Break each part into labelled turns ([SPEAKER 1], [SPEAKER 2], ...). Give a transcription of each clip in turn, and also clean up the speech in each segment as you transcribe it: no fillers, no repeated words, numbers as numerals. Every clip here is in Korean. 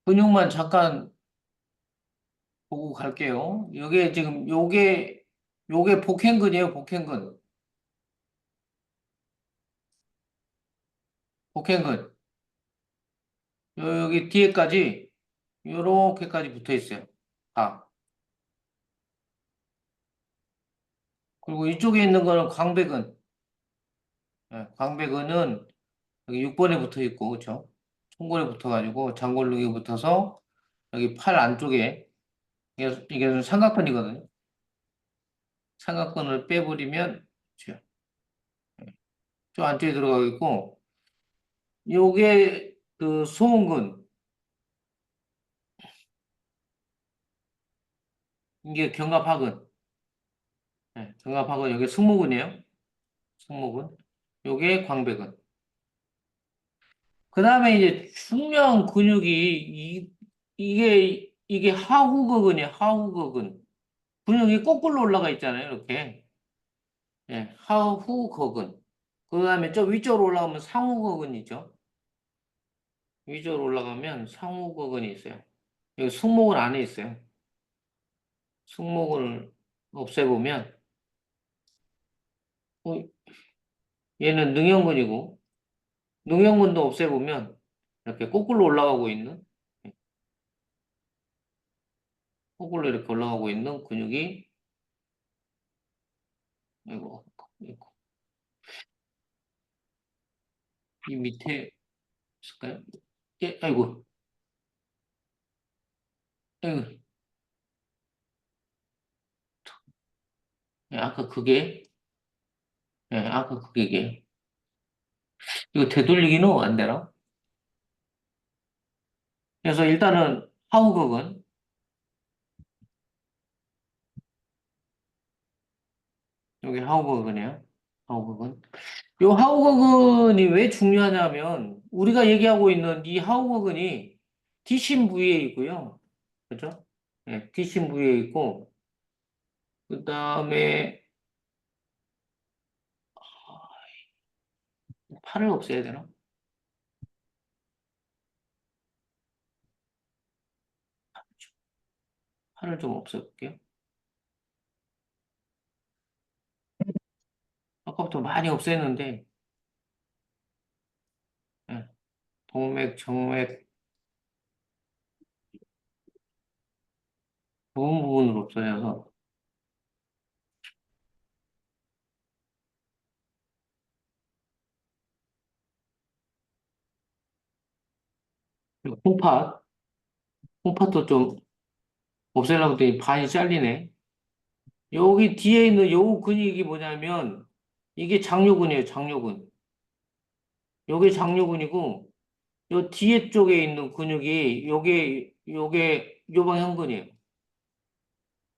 [SPEAKER 1] 근육만 잠깐 보고 갈게요. 요게 지금 요게 복행근이에요, 복행근. 복행근. 여기 뒤에까지 요렇게까지 붙어 있어요. 아. 그리고 이쪽에 있는 거는 광배근. 예, 광배근은 여기 6번에 붙어 있고, 그렇죠? 총골에 붙어가지고 장골르기 붙어서 여기 팔 안쪽에 이게 삼각근이거든요. 삼각근을 빼버리면 그렇죠? 저 안쪽에 들어가 있고 요게 그 소음근 이게 견갑하근. 예, 견갑하근 여기 승모근이에요. 승모근. 요게 광배근. 그 다음에 이제 중요한 근육이 이게 하후거근이에요. 하후거근. 근육이 거꾸로 올라가 있잖아요. 이렇게. 예, 하후거근. 그 다음에 저 위쪽으로 올라가면 상후거근이죠. 위쪽으로 올라가면 상후거근이 있어요. 여기 승모근 안에 있어요. 승모근을 없애보면 어, 얘는 능형근이고 능형근도 없애보면 이렇게 거꾸로 올라가고 있는 예, 거꾸로 이렇게 올라가고 있는 근육이 이거 이 밑에 있을까요? 예, 아이고, 아이고, 예, 아까 그게, 예, 아까 그게 이게. 이거 되돌리기는 안 되나? 그래서 일단은 하우극은 여기 하우극은이에요. 하우극은. 이 하우극은이 왜 중요하냐면 우리가 얘기하고 있는 이 하우극은이 뒷심 부위에 있고요. 그죠? 예, 뒷심 부위에 있고 그 다음에 팔을 없애야 되나? 팔을 좀 없애볼게요. 아까부터 많이 없앴는데 예, 동맥, 정맥 부분으로 없어져서 그리고 콩팥도 좀 없애려고 했더니 반이 잘리네. 여기 뒤에 있는 요 근육이 뭐냐면 이게 장요근이에요, 장요근. 요게 장요근이고 요 뒤에 쪽에 있는 근육이 요게 요방형근이에요.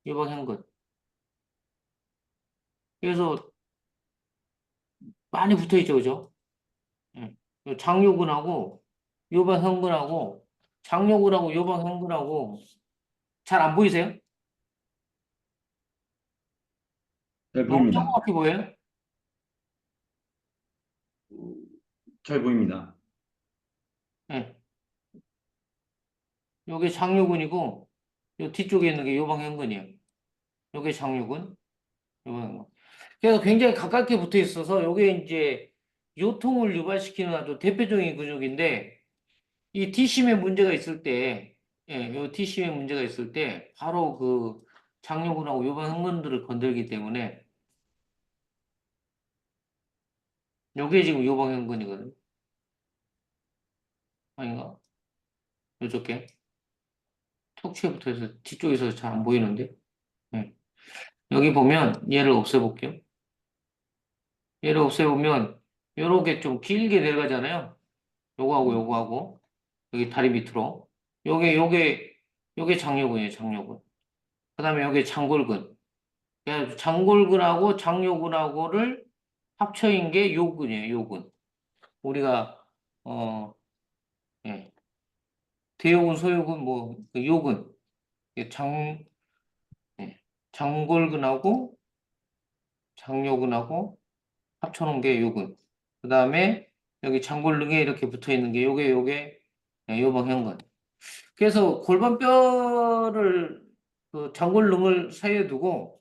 [SPEAKER 1] 요방형근. 그래서 많이 붙어 있죠, 그죠? 예. 요 장요근하고 요방형근하고 장요근하고 요방형근하고 잘 안 보이세요?
[SPEAKER 2] 잘
[SPEAKER 1] 너무
[SPEAKER 2] 보입니다.
[SPEAKER 1] 조그맣게 보여요?
[SPEAKER 2] 잘 보입니다.
[SPEAKER 1] 예. 요게 장요근이고 요 뒤쪽에 있는 게 요방형근이에요. 요게 장요근. 요방형근. 그래서 굉장히 가깝게 붙어 있어서 요게 이제 요통을 유발시키는 아주 대표적인 근육인데 이 T심에 문제가 있을 때, 예, 요 T심에 문제가 있을 때 바로 그 장요근하고 요방형근들을 건들기 때문에 요게 지금 요방형근이거든요. 아닌가? 요쪽에 턱추에 붙어 있어서 뒤쪽에서 잘 안 보이는데. 예. 여기 보면 얘를 없애볼게요. 얘를 없애보면 요렇게 좀 길게 내려가잖아요. 요거하고 요거하고 여기 다리 밑으로 요게 장요근이에요. 장요근. 그다음에 요게 장골근. 그래서 장골근하고 장요근하고를 합쳐인 게 요근이에요. 요근. 우리가 어 예. 대요근 소요근 뭐그 요근. 이게 예. 장골근하고 장요근하고 합쳐놓은 게 요근. 그다음에 여기 장골릉에 이렇게 붙어 있는 게 요게 예, 요방형근. 그래서 골반뼈를 그 장골릉을 사이에 두고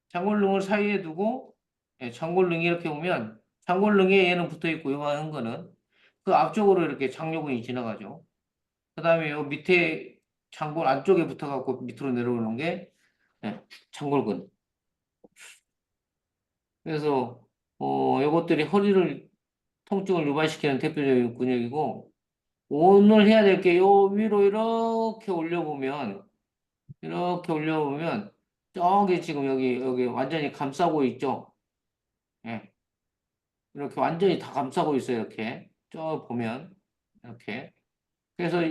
[SPEAKER 1] 장골릉을 사이에 두고 예, 장골릉이 이렇게 오면 장골릉에 얘는 붙어 있고 요만한 거는 그 앞쪽으로 이렇게 장요근이 지나가죠. 그다음에 요 밑에 장골 안쪽에 붙어갖고 밑으로 내려오는 게 예, 장골근. 그래서 요것들이 허리를 통증을 유발시키는 대표적인 근육이고 오늘 해야 될 게 요 위로 이렇게 올려보면 저기 지금 여기 완전히 감싸고 있죠. 예. 이렇게 완전히 다 감싸고 있어요. 이렇게 저 보면 이렇게. 그래서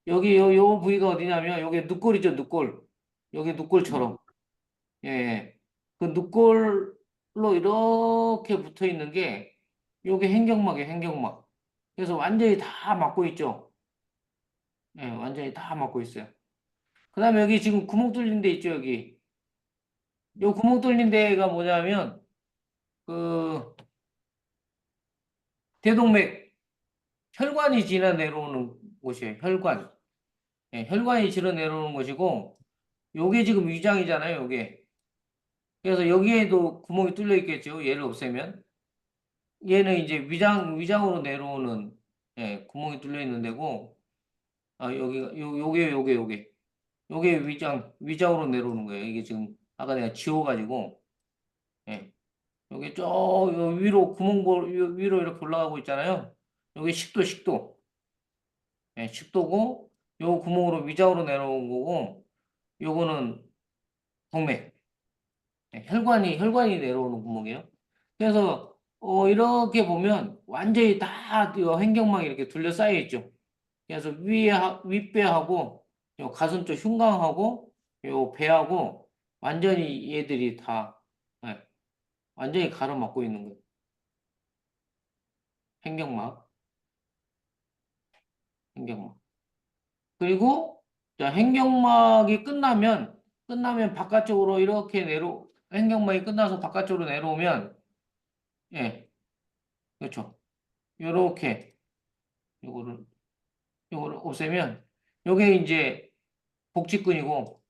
[SPEAKER 1] 여기 요 부위가 어디냐면 여기 늑골이죠. 늑골. 여기 늑골처럼. 예. 예. 그 늑골로 이렇게 붙어 있는 게 요게 행경막이에요. 행경막. 그래서 완전히 다 막고 있죠. 예. 완전히 다 막고 있어요. 그다음에 여기 지금 구멍 뚫린 데 있죠. 여기. 요 구멍 뚫린 데가 뭐냐면 그 대동맥 혈관이 지나 내려오는 곳이에요. 혈관. 예, 혈관이 지나 내려오는 곳이고 요게 지금 위장이잖아요. 요게. 그래서 여기에도 구멍이 뚫려 있겠죠. 얘를 없애면. 얘는 이제 위장으로 내려오는 예, 구멍이 뚫려 있는 데고 아, 여기가 요게 위장으로 내려오는 거예요. 이게 지금 아까 내가 지워가지고 예. 여기 요 위로 위로 이렇게 올라가고 있잖아요. 여기 식도. 예, 식도고 요 구멍으로 위장으로 내려온 거고 요거는 동맥. 예, 혈관이 내려오는 구멍이에요. 그래서 이렇게 보면 완전히 다 횡격막이 이렇게 둘러싸여 있죠. 그래서 윗배하고 요 가슴 쪽 흉곽하고 요 배하고 완전히 얘들이 다 예, 완전히 가로막고 있는 거예요. 횡격막, 횡격막. 그리고 자, 횡격막이 끝나면 바깥쪽으로 이렇게 횡격막이 끝나서 바깥쪽으로 내려오면 예, 그렇죠. 요렇게 요거를 요거를 없애면 요게 이제 복직근이고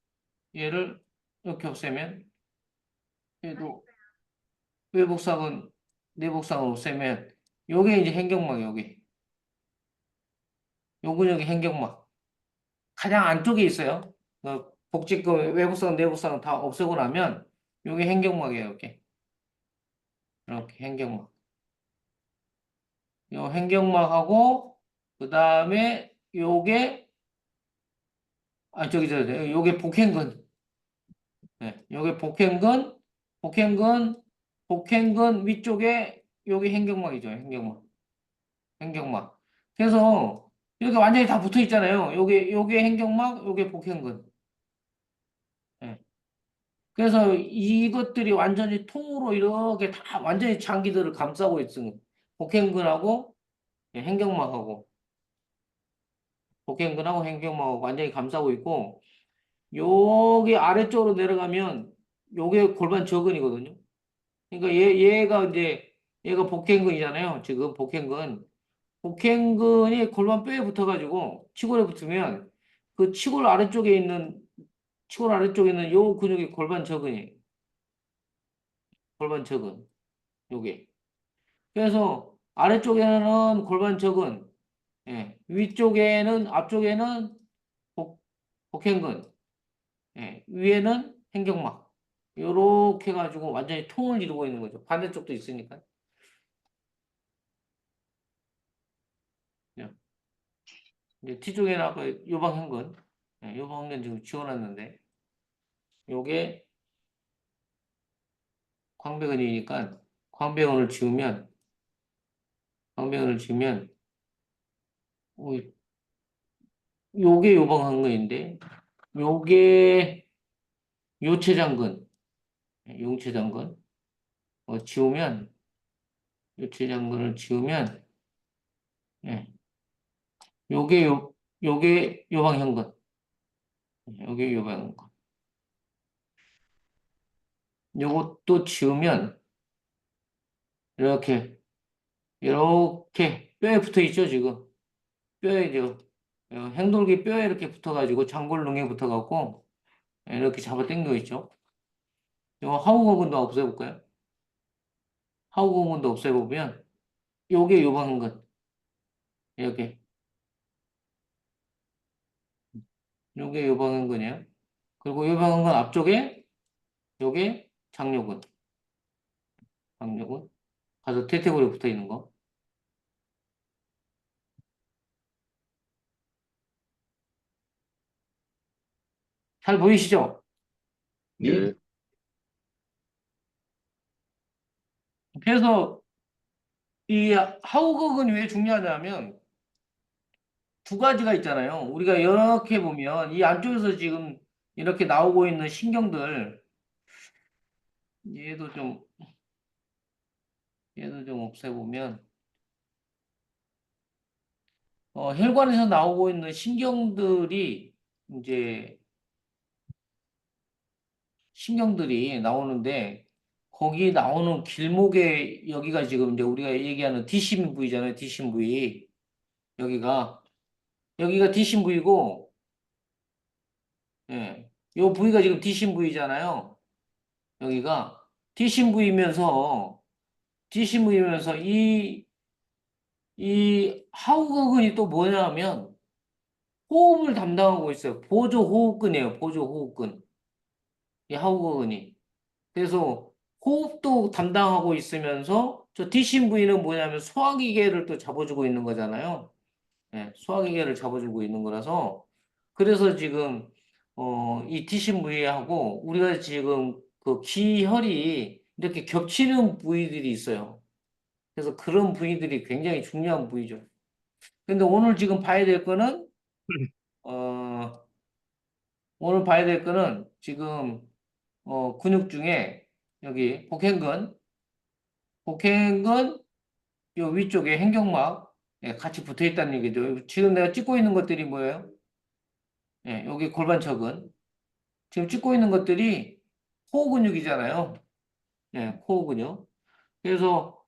[SPEAKER 1] 얘를 이렇게 없애면 얘도 외복상은 내복상을 없애면 요게 이제 횡격막이에요. 요 근육이 횡격막 가장 안쪽에 있어요. 복직근 외복상 내복상 다 없애고 나면 요게 횡격막이에요. 이렇게 횡격막. 요 횡격막하고 그 다음에 요게 요게 복행근. 네, 요게 복행근 위쪽에 요게 횡격막이죠. 횡격막. 그래서 이렇게 완전히 다 붙어 있잖아요. 요게 횡격막, 요게 복행근. 예. 그래서 이것들이 완전히 통으로 이렇게 다 완전히 장기들을 감싸고 있습니다. 복행근하고 예, 횡격막하고 완전히 감싸고 있고 여기 아래쪽으로 내려가면 요게 골반 저근이거든요. 그러니까 얘가 복행근이잖아요. 지금 복행근이 골반 뼈에 붙어가지고 치골에 붙으면 그 치골 아래쪽에 있는 요 근육이 골반 저근이에요. 골반 저근. 요게. 그래서 아래쪽에는 골반 저근, 예. 앞쪽에는 복, 복행근, 예. 위에는 횡격막. 요렇게 해가지고 완전히 통을 이루고 있는 거죠. 반대쪽도 있으니까. 예. 이제 뒤쪽에는 아까 요방형근, 예. 요방형근 지금 지워놨는데, 요게 광배근이니까 광배근을 지우면, 광배근을 지우면, 어, 요게 요방형근인데, 요게 요체장근, 예, 용체장근, 지우면, 요체장근을 지우면, 예. 요게 요게 요방현근. 요게 요방현근. 요것도 지우면 이렇게 뼈에 붙어 있죠, 지금. 뼈에 행돌기 뼈에 이렇게 붙어가지고 장골릉에 붙어갖고 이렇게 잡아 당겨 있죠. 요 하우거근도 없애볼까요? 하우거근도 없애보면 요게 요방근 이렇게 요게 요방근이에요. 그리고 요방근 앞쪽에 요게 장요근 장요근 가서 태태골에 붙어 있는 거. 잘 보이시죠?
[SPEAKER 2] 예.
[SPEAKER 3] 네,
[SPEAKER 1] 그래서 이 하우거근이 왜 중요하냐면 두 가지가 있잖아요. 우리가 이렇게 보면 이 안쪽에서 지금 이렇게 나오고 있는 신경들 얘도 좀 얘도 좀 없애보면 혈관에서 나오고 있는 신경들이 이제 신경들이 나오는데 거기 나오는 길목에 여기가 지금 이제 우리가 얘기하는 뒷심 부위잖아요. 뒷심 부위 여기가 여기가 뒷심 부위고 예. 요 부위가 지금 뒷심 부위잖아요. 여기가 뒷심 부위면서 뒷심 부위면서 이 하우거근이 또 뭐냐면 호흡을 담당하고 있어요. 보조 호흡근이에요. 보조 호흡근. 이 하우거근이. 그래서 호흡도 담당하고 있으면서 저 뒷심 부위는 뭐냐면 소화기계를 또 잡아주고 있는 거잖아요. 예, 소화기계를 잡아주고 있는 거라서 그래서 지금 이 뒷심 부위하고 우리가 지금 그 기혈이 이렇게 겹치는 부위들이 있어요. 그래서 그런 부위들이 굉장히 중요한 부위죠. 근데 오늘 지금 봐야 될 거는 어 오늘 봐야 될 거는 지금 근육 중에 여기 복행근 요 위쪽에 행경막 예, 같이 붙어 있다는 얘기죠. 지금 내가 찍고 있는 것들이 뭐예요? 예, 여기 골반척은 지금 찍고 있는 것들이 코어 근육이잖아요. 예, 코어 근육. 그래서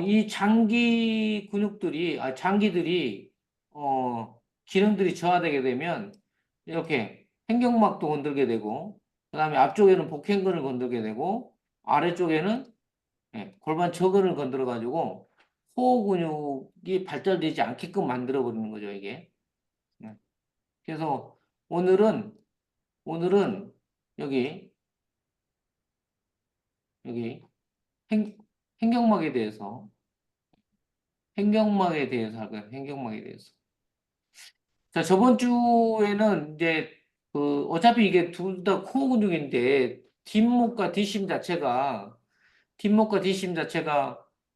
[SPEAKER 1] 이 장기 근육들이 장기들이 기능들이 저하되게 되면 이렇게 행경막도 건들게 되고 그다음에 앞쪽에는 복행근을 건들게 되고 아래쪽에는 예, 골반 저근을 건드려 가지고 코어 근육이 발달되지 않게끔 만들어 버리는 거죠, 이게. 예. 그래서 오늘은 오늘은 여기 여기 행, 행경막에 대해서 행경막에 대해서 할 거예요. 행경막에 대해서. 자, 저번 주에는 이제 그 어차피 이게 둘 다 코어 근육인데 뒷목과 뒷심 자체가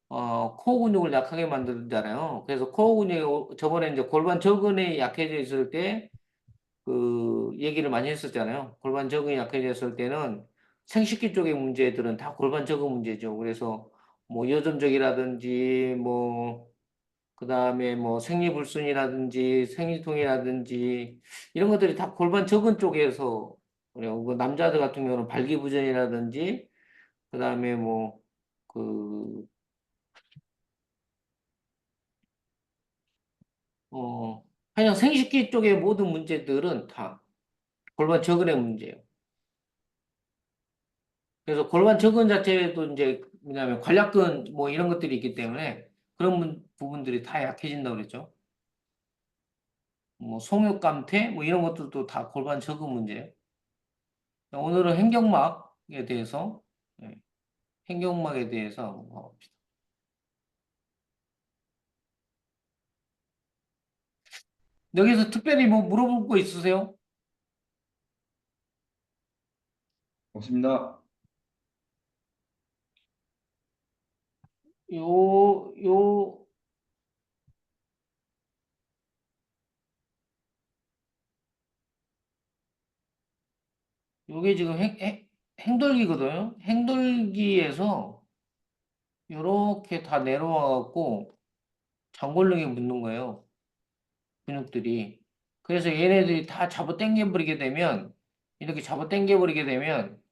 [SPEAKER 1] 코어 근육을 약하게 만들잖아요. 그래서 코어 근육이 저번에 이제 골반 저근이 약해져 있을 때 그 얘기를 많이 했었잖아요. 골반 저근이 약해졌을 때는 생식기 쪽의 문제들은 다 골반 저근 문제죠. 그래서 뭐 여점적이라든지 뭐 그다음에 뭐 생리불순이라든지 생리통이라든지 이런 것들이 다 골반 저근 쪽에서 그래요. 그 남자들 같은 경우는 발기부전이라든지 그다음에 뭐그 그냥 생식기 쪽의 모든 문제들은 다 골반 저근의 문제예요. 그래서 골반 저근 자체도 이제 뭐냐면 관략근 뭐 이런 것들이 있기 때문에 그런 부분들이 다 약해진다고 그랬죠. 뭐 송역감퇴 뭐 이런 것들도 다 골반 저근 문제예요. 오늘은 행경막에 대해서 예, 행경막에 대해서 한번 봐봅시다. 여기서 특별히 뭐 물어볼 거 있으세요?
[SPEAKER 2] 없습니다.
[SPEAKER 1] 요 요게 지금 행돌기거든요. 행돌기에서 요렇게 다 내려와 갖고 장골릉에 묻는 거예요. 근육들이. 그래서 얘네들이 다 잡아 당겨 버리게 되면 이렇게 잡아 당겨 버리게 되면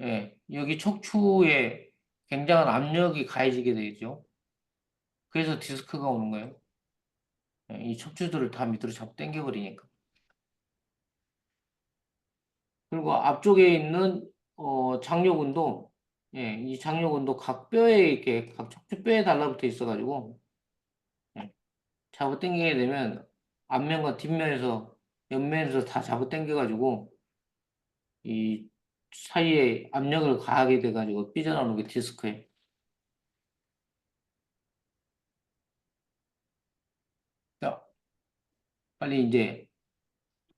[SPEAKER 1] 예, 여기 척추에 굉장한 압력이 가해지게 되죠. 그래서 디스크가 오는 거예요. 이 척추들을 다 밑으로 잡고 당겨버리니까. 그리고 앞쪽에 있는 장요근도 이 장요근도 각 뼈에 이렇게 각 척추뼈에 달라붙어 있어가지고 잡아 당기게 되면 앞면과 뒷면에서 옆면에서 다 잡아 당겨가지고 이 사이에 압력을 가하게 돼가지고 삐져나오는 게 디스크예요. 자, 빨리 이제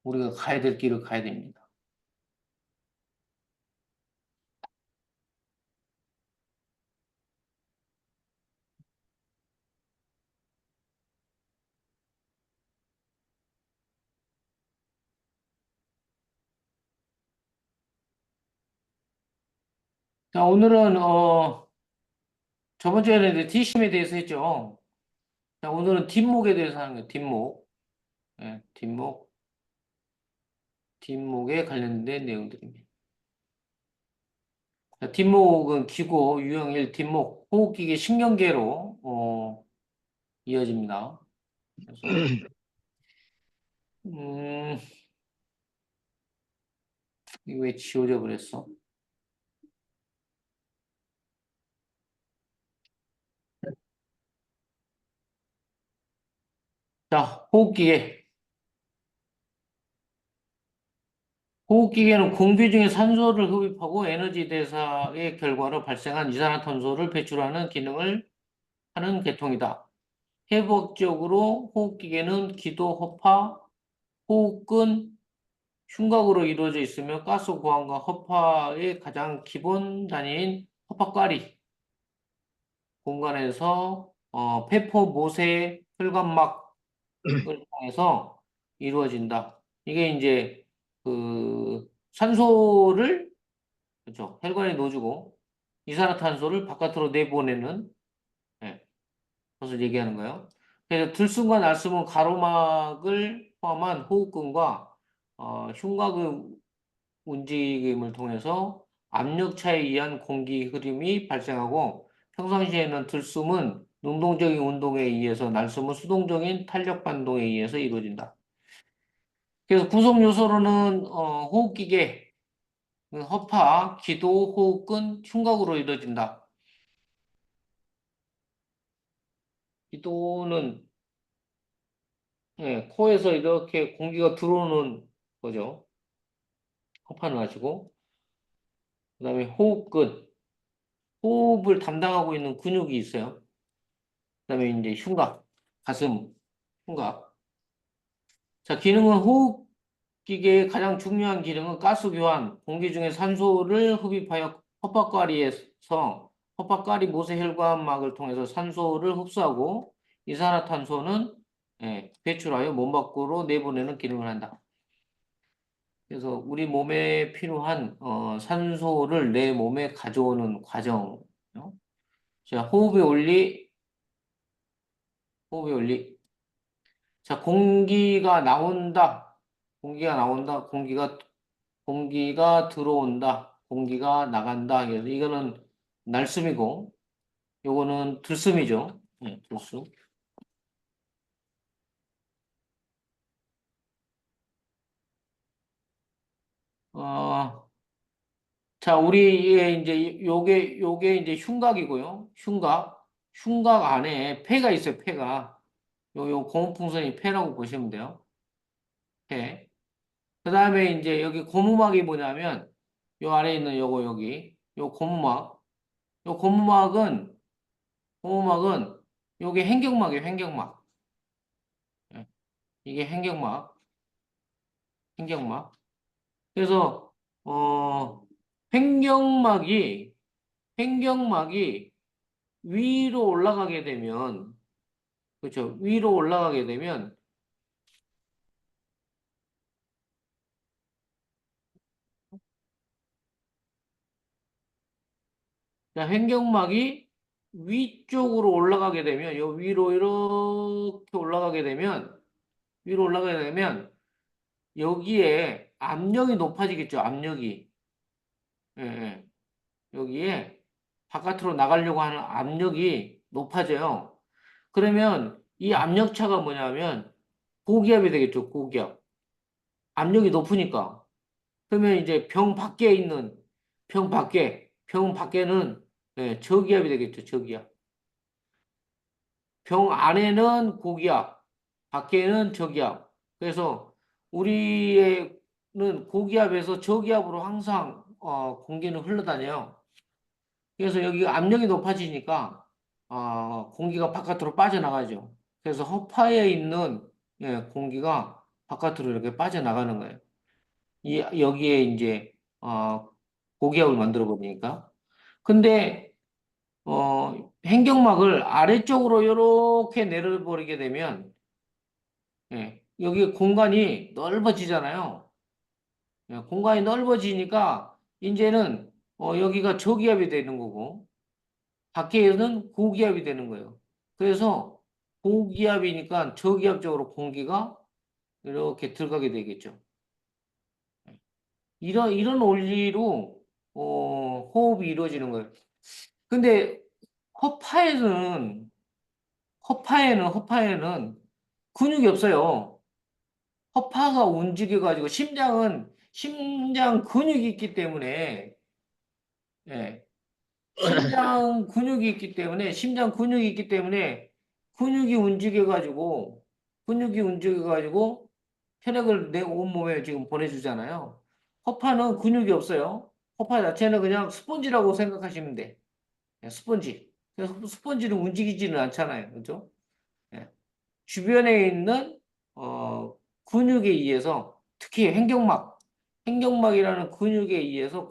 [SPEAKER 1] 우리가 가야 될 길을 가야 됩니다. 자, 오늘은 저번 주에는 이제 뒷심에 대해서 했죠. 자, 오늘은 뒷목에 대해서 하는 거예요. 뒷목. 뒷목에 관련된 내용들입니다. 자, 뒷목은 기고 유형일 뒷목 호흡기계 신경계로 이어집니다. 그래서 음, 이거 왜 지워져 버렸어? 자, 호흡기계. 호흡기계는 공기 중에 산소를 흡입하고 에너지 대사의 결과로 발생한 이산화탄소를 배출하는 기능을 하는 계통이다. 회복적으로 호흡기계는 기도, 허파, 호흡근, 흉곽으로 이루어져 있으며 가스 고항과 허파의 가장 기본 단위인 허파까리 공간에서 폐포, 모세, 혈관막을 통해서 이루어진다. 이게 이제 그 산소를 그렇죠. 혈관에 넣어주고 이산화탄소를 바깥으로 내보내는 것을 얘기하는 거예요. 그래서 들숨과 날숨은 가로막을 포함한 호흡근과 흉곽의 움직임을 통해서 압력차에 의한 공기 흐름이 발생하고 평상시에는 들숨은 능동적인 운동에 의해서 날숨은 수동적인 탄력 반동에 의해서 이루어진다. 그래서 구성 요소로는 호흡기계, 허파, 기도, 호흡근, 흉곽으로 이루어진다. 기도는 코에서 이렇게 공기가 들어오는 거죠. 허파는 하시고 그다음에 호흡근, 호흡을 담당하고 있는 근육이 있어요. 그다음에 이제 흉곽, 가슴, 흉곽. 자, 기능은 호흡기계의 가장 중요한 기능은 가스 교환, 공기 중에 산소를 흡입하여 허파까리에서 허파까리 모세혈관막을 통해서 산소를 흡수하고 이산화탄소는 배출하여 몸 밖으로 내보내는 기능을 한다. 그래서 우리 몸에 필요한 산소를 내 몸에 가져오는 과정. 자, 호흡의 원리. 자, 공기가 들어온다, 공기가 나간다. 그래서 이거는 날숨이고, 요거는 들숨이죠. 들숨. 어, 자, 우리의 이제 요게 이제 흉곽이고요. 흉곽 안에 폐가 있어요. 폐가. 요 고무풍선이 폐라고 보시면 돼요. 폐. 그 다음에 이제 여기 고무막이 뭐냐면 요 아래에 있는 요거 여기 요 고무막. 요 고무막은 요게 횡격막이에요. 횡격막. 예, 이게 횡격막. 그래서 횡격막이 횡격막이 위로 올라가게 되면 그렇죠. 위로 올라가게 되면 자, 횡격막이 위쪽으로 올라가게 되면 요 위로 이렇게 위로 올라가게 되면 여기에 압력이 높아지겠죠. 압력이. 예, 예. 여기에 바깥으로 나가려고 하는 압력이 높아져요. 그러면 이 압력차가 뭐냐면 고기압이 되겠죠, 고기압. 압력이 높으니까. 그러면 이제 병 밖에는 예, 저기압이 되겠죠, 저기압. 병 안에는 고기압, 밖에는 저기압. 그래서 우리는 고기압에서 저기압으로 항상 공기는 흘러다녀요. 그래서 여기 압력이 높아지니까 공기가 바깥으로 빠져나가죠. 그래서 허파에 있는 예, 공기가 바깥으로 이렇게 빠져나가는 거예요. 여기에 이제 고기압을 만들어 버리니까. 근데 횡격막을 아래쪽으로 이렇게 내려버리게 되면 예, 여기 공간이 넓어지잖아요. 예, 공간이 넓어지니까 이제는 여기가 저기압이 되는 거고 밖에는 고기압이 되는 거예요. 그래서 고기압이니까 저기압적으로 공기가 이렇게 들어가게 되겠죠. 이런 원리로 호흡이 이루어지는 거예요. 근데 허파에는 허파에는 근육이 없어요. 허파가 움직여가지고 심장 근육이 있기 때문에 예, 심장 근육이 있기 때문에 근육이 움직여가지고 혈액을 내 온몸에 지금 보내주잖아요. 허파는 근육이 없어요. 허파 자체는 그냥 스펀지라고 생각하시면 돼. 예, 스펀지. 그래서 스펀지는 움직이지는 않잖아요. 그죠? 예. 주변에 있는 근육에 의해서 특히 횡격막이라는 근육에 의해서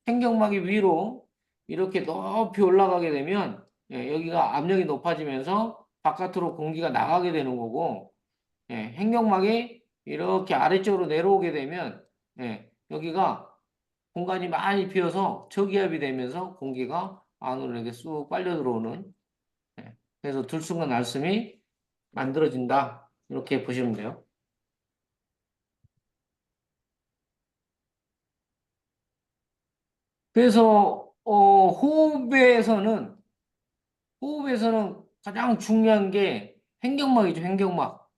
[SPEAKER 1] 횡격막이 위로 이렇게 높이 올라가게 되면 예, 여기가 압력이 높아지면서 바깥으로 공기가 나가게 되는 거고 예, 횡격막이 이렇게 아래쪽으로 내려오게 되면 예, 여기가 공간이 많이 비어서 저기압이 되면서 공기가 안으로 이렇게 쑥 빨려 들어오는 예, 그래서 들숨과 날숨이 만들어진다. 이렇게 보시면 돼요. 그래서 호흡에서는 가장 중요한 게 횡격막이죠. 횡격막.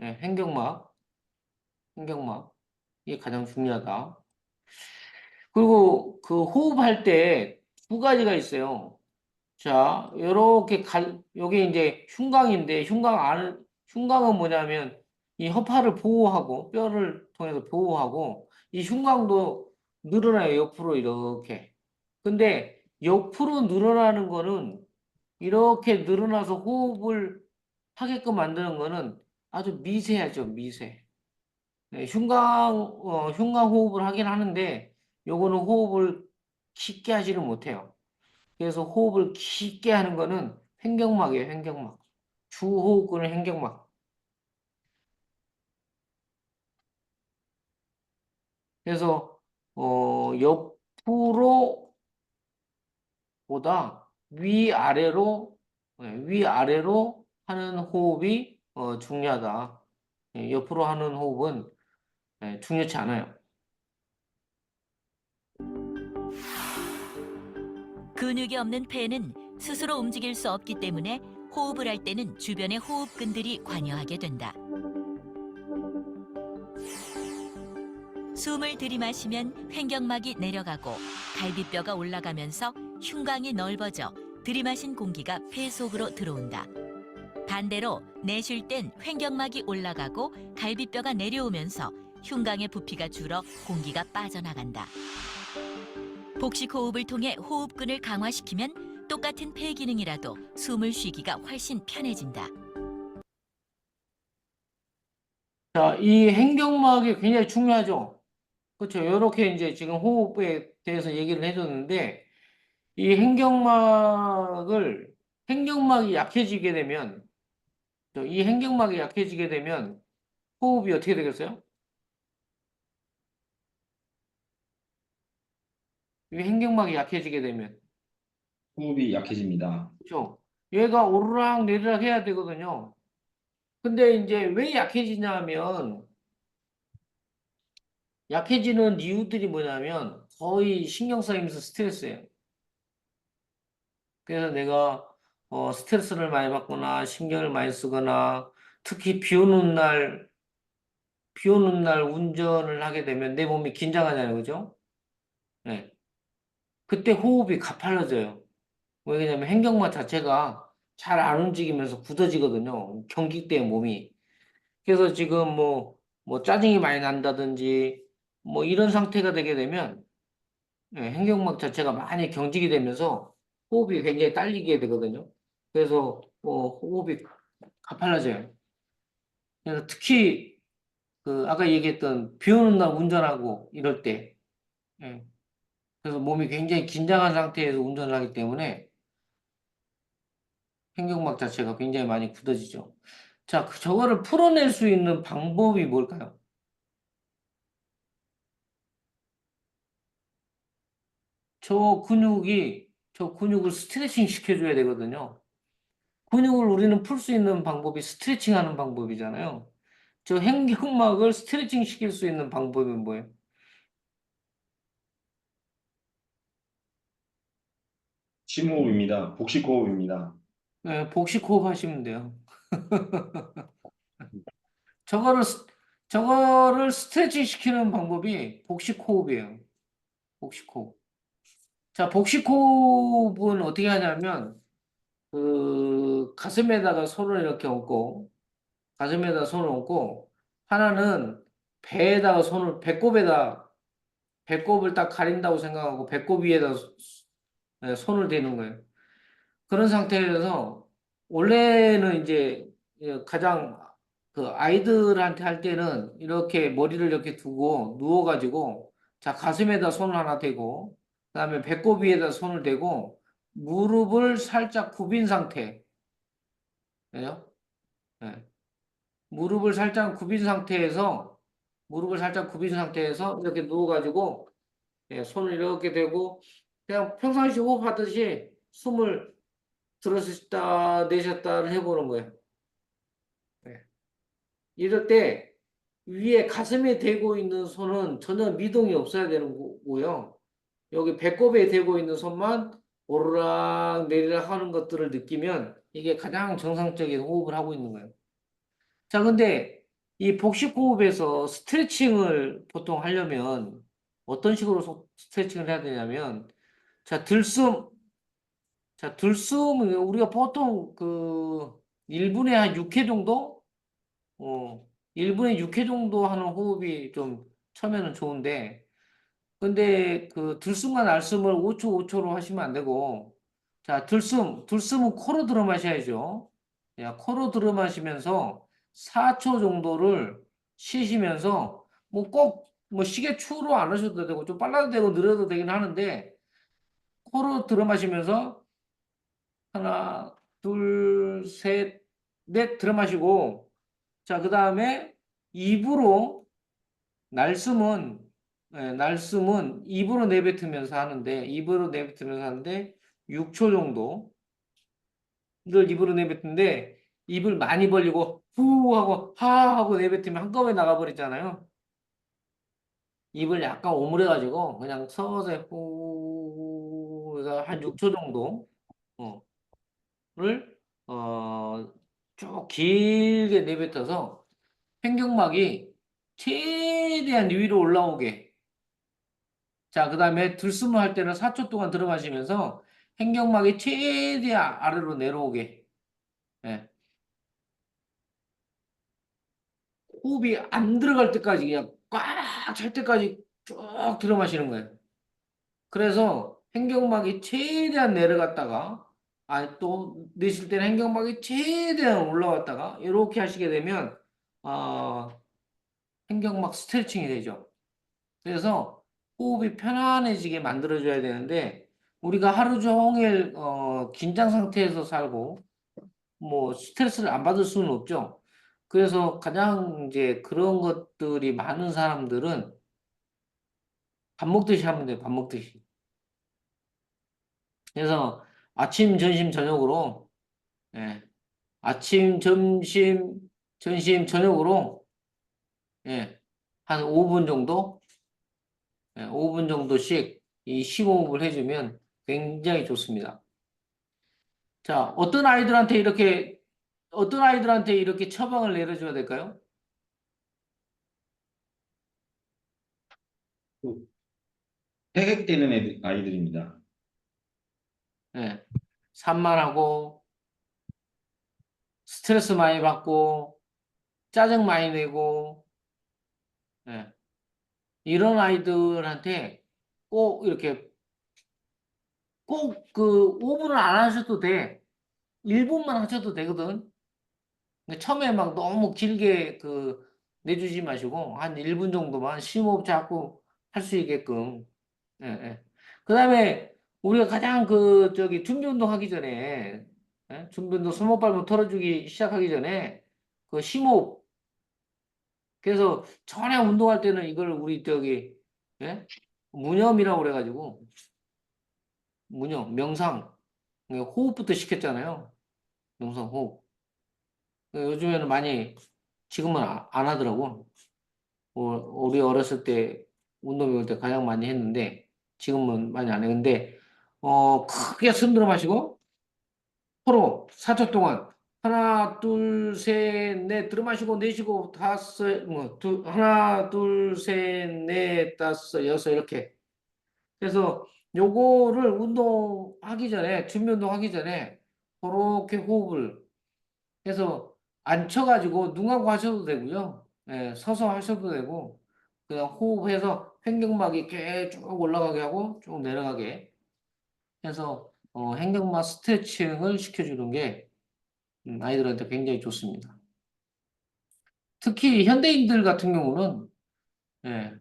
[SPEAKER 1] 예, 횡격막. 이게 가장 중요하다. 그리고 그 호흡할 때 두 가지가 있어요. 자, 요게 이제 흉곽인데, 흉곽은 뭐냐면, 이 허파를 보호하고, 뼈를 통해서 보호하고, 이 흉곽도 늘어나요, 옆으로 이렇게. 근데, 옆으로 늘어나는 거는, 이렇게 늘어나서 호흡을 하게끔 만드는 거는 아주 미세하죠, 미세. 네, 흉곽 호흡을 하긴 하는데, 요거는 호흡을 깊게 하지는 못해요. 그래서 호흡을 깊게 하는 거는 횡격막이에요, 횡격막. 주호흡근은 횡격막. 그래서, 옆으로보다 위아래로 하는 호흡이, 중요하다. 예, 옆으로 하는 호흡은, 중요치 않아요.
[SPEAKER 3] 근육이 없는 폐는 스스로 움직일 수 없기 때문에 호흡을 할 때는 주변의 호흡근들이 관여하게 된다. 숨을 들이마시면 횡격막이 내려가고 갈비뼈가 올라가면서 흉곽이 넓어져 들이마신 공기가 폐 속으로 들어온다. 반대로 내쉴 땐 횡격막이 올라가고 갈비뼈가 내려오면서 흉곽의 부피가 줄어 공기가 빠져나간다. 복식 호흡을 통해 호흡근을 강화시키면 똑같은 폐 기능이라도 숨을 쉬기가 훨씬 편해진다.
[SPEAKER 1] 자, 이 횡격막이 굉장히 중요하죠. 그렇죠. 이렇게 이제 지금 호흡에 대해서 얘기를 해줬는데, 이 횡격막이 약해지게 되면, 이 횡격막이 약해지게 되면 호흡이 어떻게 되겠어요? 이 횡격막이 약해지게 되면.
[SPEAKER 2] 호흡이 약해집니다.
[SPEAKER 1] 그렇죠. 얘가 오르락 내리락 해야 되거든요. 근데 이제 왜 약해지냐면, 약해지는 이유들이 뭐냐면 거의 신경 쓰이면서 스트레스예요. 그래서 내가 스트레스를 많이 받거나 신경을 많이 쓰거나 특히 비 오는 날 운전을 하게 되면 내 몸이 긴장하잖아요. 그죠? 네. 그때 호흡이 가팔라져요. 왜냐면 행경마 자체가 잘 안 움직이면서 굳어지거든요. 경기 때문에 몸이. 그래서 지금 뭐 짜증이 많이 난다든지 뭐 이런 상태가 되게 되면 행경막 자체가 많이 경직이 되면서 호흡이 굉장히 딸리게 되거든요. 그래서 호흡이 가팔라져요. 그래서 특히 그 아까 얘기했던 비 오는 날 운전하고 이럴 때 예. 그래서 몸이 굉장히 긴장한 상태에서 운전을 하기 때문에 횡격막 자체가 굉장히 많이 굳어지죠. 자, 저거를 풀어낼 수 있는 방법이 뭘까요? 저 근육을 스트레칭 시켜줘야 되거든요. 근육을 우리는 풀 수 있는 방법이 스트레칭 하는 방법이잖아요. 저 횡격막을 스트레칭 시킬 수 있는 방법이 뭐예요?
[SPEAKER 2] 심호흡입니다. 복식호흡입니다.
[SPEAKER 1] 복식 호흡 하시면 돼요. 저거를, 저거를 스트레칭 시키는 방법이 복식 호흡이에요. 복식 호흡. 자, 복식 호흡은 어떻게 하냐면, 그, 가슴에다 손을 얹고, 하나는 배꼽을 딱 가린다고 생각하고, 배꼽 위에다 손을 대는 거예요. 그런 상태에서, 원래는 이제, 가장, 그, 아이들한테 할 때는, 이렇게 머리를 이렇게 두고, 누워가지고, 자, 가슴에다 손을 하나 대고, 그 다음에 배꼽 위에다 손을 대고, 무릎을 살짝 굽인 상태. 예요? 예. 무릎을 살짝 굽인 상태에서 이렇게 누워가지고 예, 손을 이렇게 대고 그냥 평상시 호흡하듯이 숨을 들었다 내쉬었다를 해보는 거예요. 예. 이럴 때 위에 가슴에 대고 있는 손은 전혀 미동이 없어야 되는 거고요. 여기 배꼽에 대고 있는 손만 오르락 내리락 하는 것들을 느끼면 이게 가장 정상적인 호흡을 하고 있는 거예요. 자, 근데 이 복식호흡에서 스트레칭을 보통 하려면 어떤 식으로 스트레칭을 해야 되냐면, 자, 들숨은 우리가 보통 그 1분에 한 6회 정도? 어, 1분에 6회 정도 하는 호흡이 좀 처음에는 좋은데, 근데 그 들숨과 날숨을 5초, 5초로 하시면 안 되고, 자, 들숨은 코로 들어 마셔야죠. 야, 코로 들어 마시면서 4초 정도를 쉬시면서, 뭐 꼭, 뭐 시계 추로 안 하셔도 되고, 좀 빨라도 되고 느려도 되긴 하는데, 코로 들어 마시면서 하나, 둘, 셋, 넷 들어 마시고, 자, 그 다음에 입으로 날숨은 날숨은 입으로 내뱉으면서 하는데 6초 정도를 입으로 내뱉는데 입을 많이 벌리고 후 하고 하 하고 내뱉으면 한꺼번에 나가버리잖아요. 입을 약간 오므려 가지고 그냥 서서히 후 해서 한 6초 정도를 쭉 길게 내뱉어서 횡격막이 최대한 위로 올라오게. 자, 그 다음에 들숨을 할 때는 4초 동안 들어 마시면서 횡격막이 최대한 아래로 내려오게. 예. 호흡이 안 들어갈 때까지 그냥 꽉 찰 때까지 쭉 들어 마시는 거예요. 그래서 횡격막이 최대한 내려갔다가 또 내쉴 때는 횡격막이 최대한 올라왔다가 이렇게 하시게 되면 어, 횡격막 스트레칭이 되죠. 그래서 호흡이 편안해지게 만들어줘야 되는데 우리가 하루 종일 긴장 상태에서 살고 뭐 스트레스를 안 받을 수는 없죠. 그래서 가장 이제 그런 것들이 많은 사람들은 밥 먹듯이 하면 돼요. 밥 먹듯이. 그래서 아침, 점심, 저녁으로 예. 아침, 저녁으로 예. 한 5분 정도 5분 정도씩 이 심호흡을 해주면 굉장히 좋습니다. 자, 어떤 아이들한테 이렇게 처방을 내려줘야 될까요?
[SPEAKER 2] 또 회객되는 아이들입니다.
[SPEAKER 1] 예. 산만하고, 스트레스 많이 받고, 짜증 많이 내고, 예. 이런 아이들한테 꼭 이렇게 꼭 그 5분을 안 하셔도 돼. 1분만 하셔도 되거든. 근데 처음에 막 너무 길게 내주지 마시고 한 1분 정도만 심호흡 잡고 할 수 있게끔. 예, 예. 그다음에 우리가 가장 준비 운동 하기 전에 준비 운동 손목발목 털어주기 시작하기 전에 심호흡. 그래서 전에 운동할 때는 이걸 우리 예? 무념이라고 그래가지고 무념 명상 호흡부터 시켰잖아요. 명상 호흡. 요즘에는 많이 지금은 안 하더라고. 우리 어렸을 때 운동 배울 때 가장 많이 했는데 지금은 많이 안 해. 근데 크게 숨 들어 마시고 코로 4초 동안 하나 둘 셋 넷 들어 마시고 내쉬고 다섯 하나 둘 셋 넷 다섯 여섯 이렇게. 그래서 요거를 운동하기 전에 준비 운동하기 전에 그렇게 호흡을 해서 앉혀가지고 눈 감고 하셔도 되고요. 예, 서서 하셔도 되고 그냥 호흡해서 횡격막이 이렇게 쭉 올라가게 하고 쭉 내려가게 해서 횡격막 스트레칭을 시켜주는 게 아이들한테 굉장히 좋습니다. 특히 현대인들 같은 경우는 예,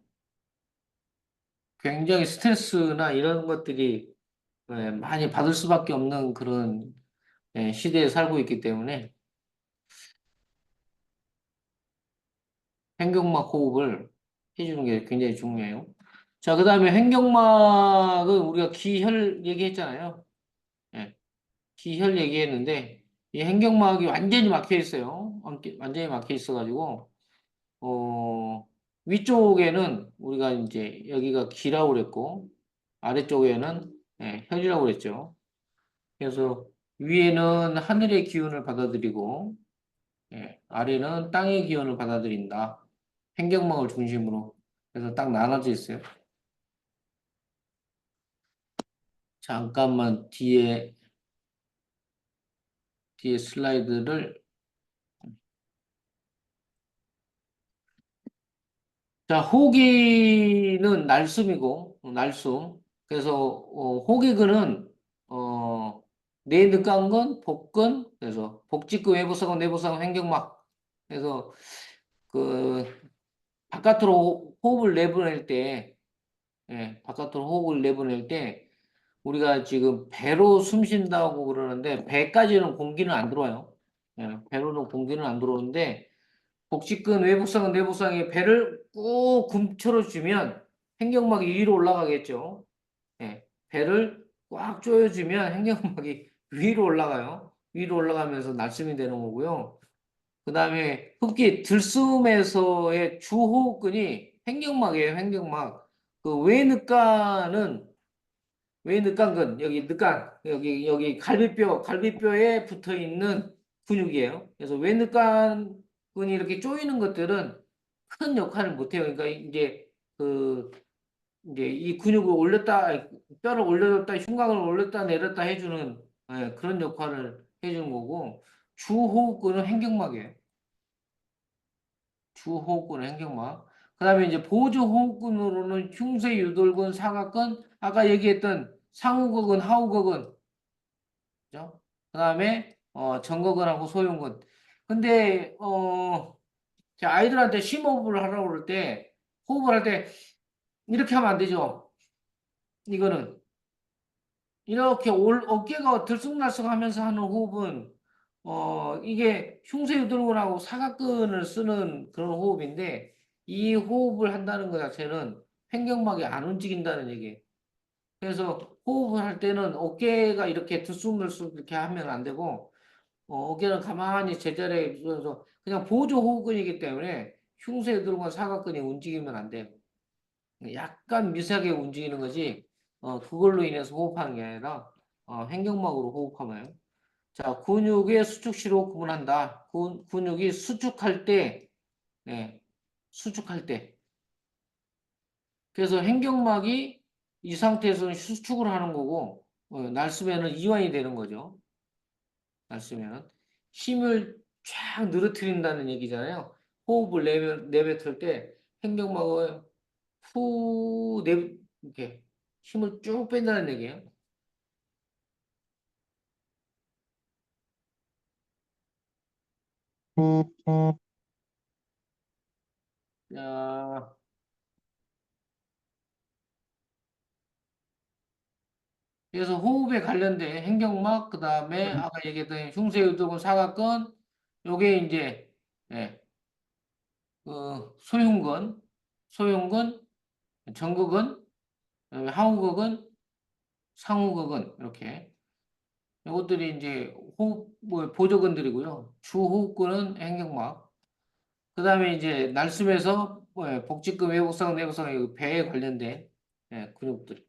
[SPEAKER 1] 굉장히 스트레스나 이런 것들이 많이 받을 수밖에 없는 그런 시대에 살고 있기 때문에 횡격막 호흡을 해주는 게 굉장히 중요해요. 자, 그 다음에 횡격막은 우리가 기혈 얘기했잖아요. 예, 기혈 얘기했는데, 이 횡격막이 완전히 막혀 있어요. 완전히 막혀 있어가지고, 어, 위쪽에는 우리가 이제 여기가 기라고 그랬고, 아래쪽에는 혈이라고 그랬죠. 그래서 위에는 하늘의 기운을 받아들이고, 아래는 땅의 기운을 받아들인다. 횡격막을 중심으로. 그래서 딱 나눠져 있어요. 잠깐만 뒤에 슬라이드를. 자, 호기는 날숨이고, 날숨. 그래서, 호기근은, 내늑강근, 복근, 그래서 복직근, 외부사근, 내부사근, 횡격막. 그래서, 그, 바깥으로 호흡을 내보낼 때, 바깥으로 호흡을 내보낼 때, 우리가 지금 배로 숨 쉰다고 그러는데, 배까지는 공기는 안 들어와요. 배로는 공기는 안 들어오는데, 복직근, 외복상은 내복상에 배를 꾹 kum쳐로 주면 횡격막이 위로 올라가겠죠. 배를 꽉 조여주면 횡격막이 위로 올라가요. 위로 올라가면서 날숨이 되는 거고요. 그 다음에 흡기 들숨에서의 주호흡근이 횡격막이에요. 횡격막. 그 외늑간근 여기 늑간 여기 갈비뼈에 붙어 있는 근육이에요. 그래서 외늑간근이 이렇게 조이는 것들은 큰 역할을 못 해요. 그러니까 이제 이 근육을 올렸다 뼈를 올렸다 흉곽을 올렸다 내렸다 해주는 그런 역할을 해주는 거고 주호흡근은 횡격막이에요. 주호흡근은 횡격막. 그다음에 이제 보조호흡근으로는 흉쇄 유돌근 사각근 아까 얘기했던 상우거근 하우거근 그죠? 그다음에 정거근하고 소흉근. 근데 자, 아이들한테 심호흡을 하라고 그럴 때 호흡을 할 때 이렇게 하면 안 되죠. 이거는 이렇게 어깨가 들쑥날쑥하면서 하는 호흡은 이게 흉쇄유돌근하고 사각근을 쓰는 그런 호흡인데 이 호흡을 한다는 것 자체는 횡격막이 안 움직인다는 얘기예요. 그래서 호흡을 할 때는 어깨가 이렇게 들쑥날쑥 이렇게 하면 안 되고 어깨는 가만히 제자리에 두어서 그냥 보조 호흡근이기 때문에 흉쇄유돌근 사각근이 움직이면 안 돼요. 약간 미세하게 움직이는 거지 그걸로 인해서 호흡하는 게 아니라 횡격막으로 호흡하면 자, 근육의 수축시로 구분한다. 근육이 수축할 때, 예, 수축할 때. 그래서 횡격막이 이 상태에서는 수축을 하는 거고, 날쓰면은 이완이 되는 거죠. 날쓰면은. 힘을 쫙 늘어뜨린다는 얘기잖아요. 호흡을 내뱉을 때 횡격막을 이렇게 힘을 쭉 뺀다는 얘기예요. 자, 그래서 호흡에 관련된 횡격막, 그 다음에 아까 얘기했던 흉쇄유두근 사각근, 요게 이제, 예, 소흉근, 정극근, 그다음에 하우극은, 상우극은, 이렇게. 이것들이 이제 보조근들이고요. 주호흡근은 횡격막. 그 다음에 이제 날숨에서 복직근, 외복상, 내복상, 여기 배에 관련된 근육들.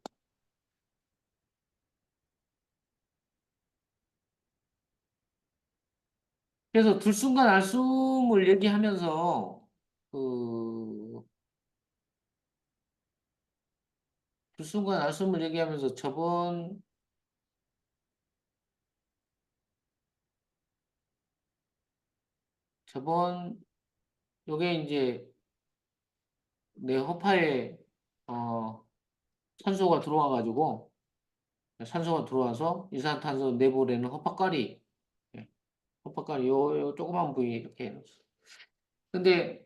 [SPEAKER 1] 그래서 들숨과 날숨을 얘기하면서 그 들숨과 날숨을 얘기하면서 저번 요게 이제 내 허파에 어 산소가 들어와서 이산화탄소 내보내는 허파까리, 예, 허파까리 요 조그만 부위 이렇게 해놨어. 근데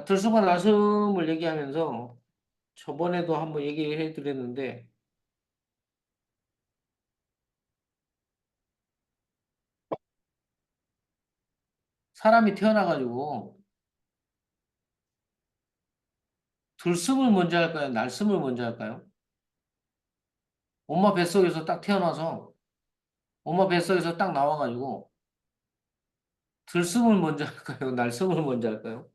[SPEAKER 1] 들숨과 날숨을 얘기하면서 저번에도 한번 얘기해 드렸는데 사람이 태어나가지고 들숨을 먼저 할까요? 날숨을 먼저 할까요? 엄마 뱃속에서 딱 태어나서 엄마 뱃속에서 딱 나와가지고 들숨을 먼저 할까요? 날숨을 먼저 할까요?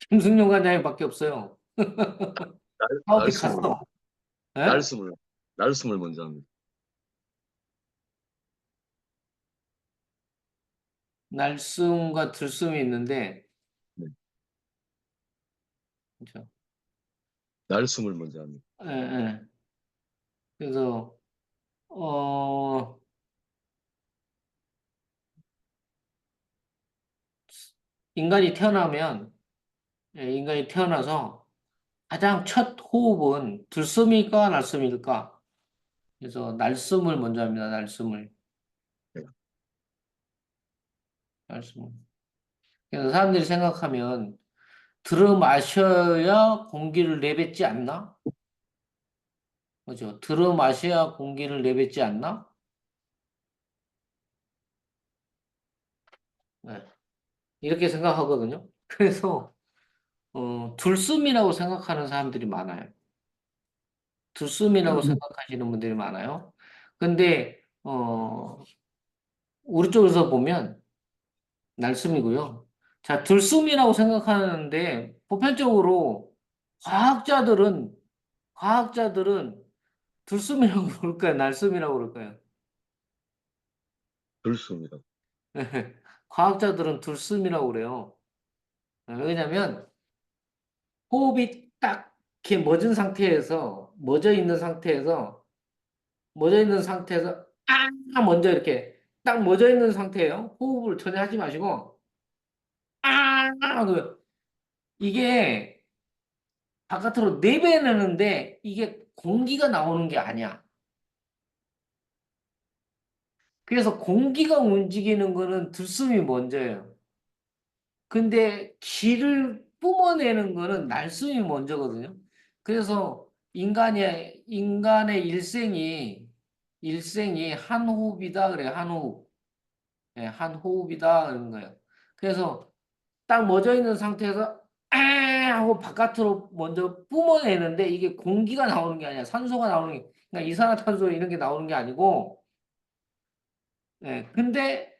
[SPEAKER 1] 김승용 관장님밖에 없어요. 어디
[SPEAKER 4] 날숨을,
[SPEAKER 1] 갔어? 예?
[SPEAKER 4] 날숨을, 날숨을 먼저 합니다.
[SPEAKER 1] 날숨과 들숨이 있는데,
[SPEAKER 4] 네.
[SPEAKER 1] 그렇죠?
[SPEAKER 4] 날숨을 먼저 합니다.
[SPEAKER 1] 예, 예. 그래서 어 인간이 태어나면 인간이 태어나서 가장 첫 호흡은 들숨일까 날숨일까? 그래서 날숨을 먼저 합니다.
[SPEAKER 4] 네.
[SPEAKER 1] 날숨을. 그래서 사람들이 생각하면 들어 마셔야 공기를 내뱉지 않나? 그죠? 들어 마셔야 공기를 내뱉지 않나? 네. 이렇게 생각하거든요. 그래서 들숨이라고 생각하는 사람들이 많아요. 들숨이라고 생각하시는 분들이 많아요. 근데 우리 쪽에서 보면 날숨이고요. 자, 들숨이라고 생각하는데 보편적으로 과학자들은 과학자들은 들숨이라고 그럴까요? 날숨이라고 그럴까요?
[SPEAKER 4] 들숨이다.
[SPEAKER 1] 과학자들은 들숨이라고 그래요. 왜냐면 호흡이 딱 이렇게 멎어 있는 상태에서 먼저 이렇게 딱 멎어 있는 상태예요. 호흡을 전혀 하지 마시고 그러면 이게 바깥으로 내배내는데 이게 공기가 나오는 게 아니야. 그래서 공기가 움직이는 거는 들숨이 먼저예요. 근데 기를 뿜어내는 거는 날숨이 먼저거든요. 그래서 인간의 일생이 한 호흡이다 그래요. 한 호흡. 예, 한 호흡이다 그런 거예요. 그래서 딱 멎어 있는 상태에서 하고 바깥으로 먼저 뿜어내는데 이게 공기가 나오는 게 아니야. 산소가 나오는 게, 그러니까 이산화탄소 이런 게 나오는 게 아니고, 예, 근데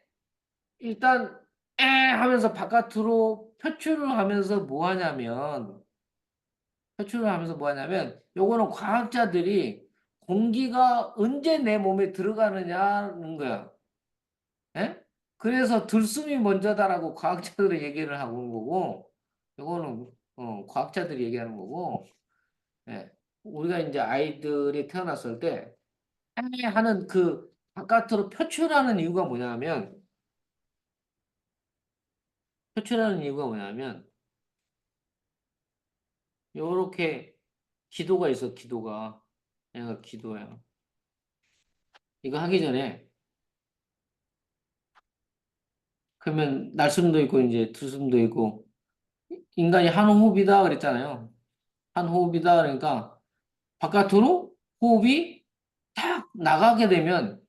[SPEAKER 1] 일단 하면서 바깥으로 표출을 하면서 뭐 하냐면 표출을 하면서 뭐 하냐면 요거는 과학자들이 공기가 언제 내 몸에 들어가느냐는 거야. 예? 그래서 들숨이 먼저다라고 과학자들이 얘기를 하고 있는 거고, 요거는 과학자들이 얘기하는 거고, 예. 우리가 이제 아이들이 태어났을 때 하는 그 바깥으로 표출하는 이유가 뭐냐면 요렇게 기도가 있어, 기도가. 얘가 기도야. 이거 하기 전에 그러면 날숨도 있고 이제 들숨도 있고 인간이 한 호흡이다 그랬잖아요. 한 호흡이다 그러니까 바깥으로 호흡이 탁 나가게 되면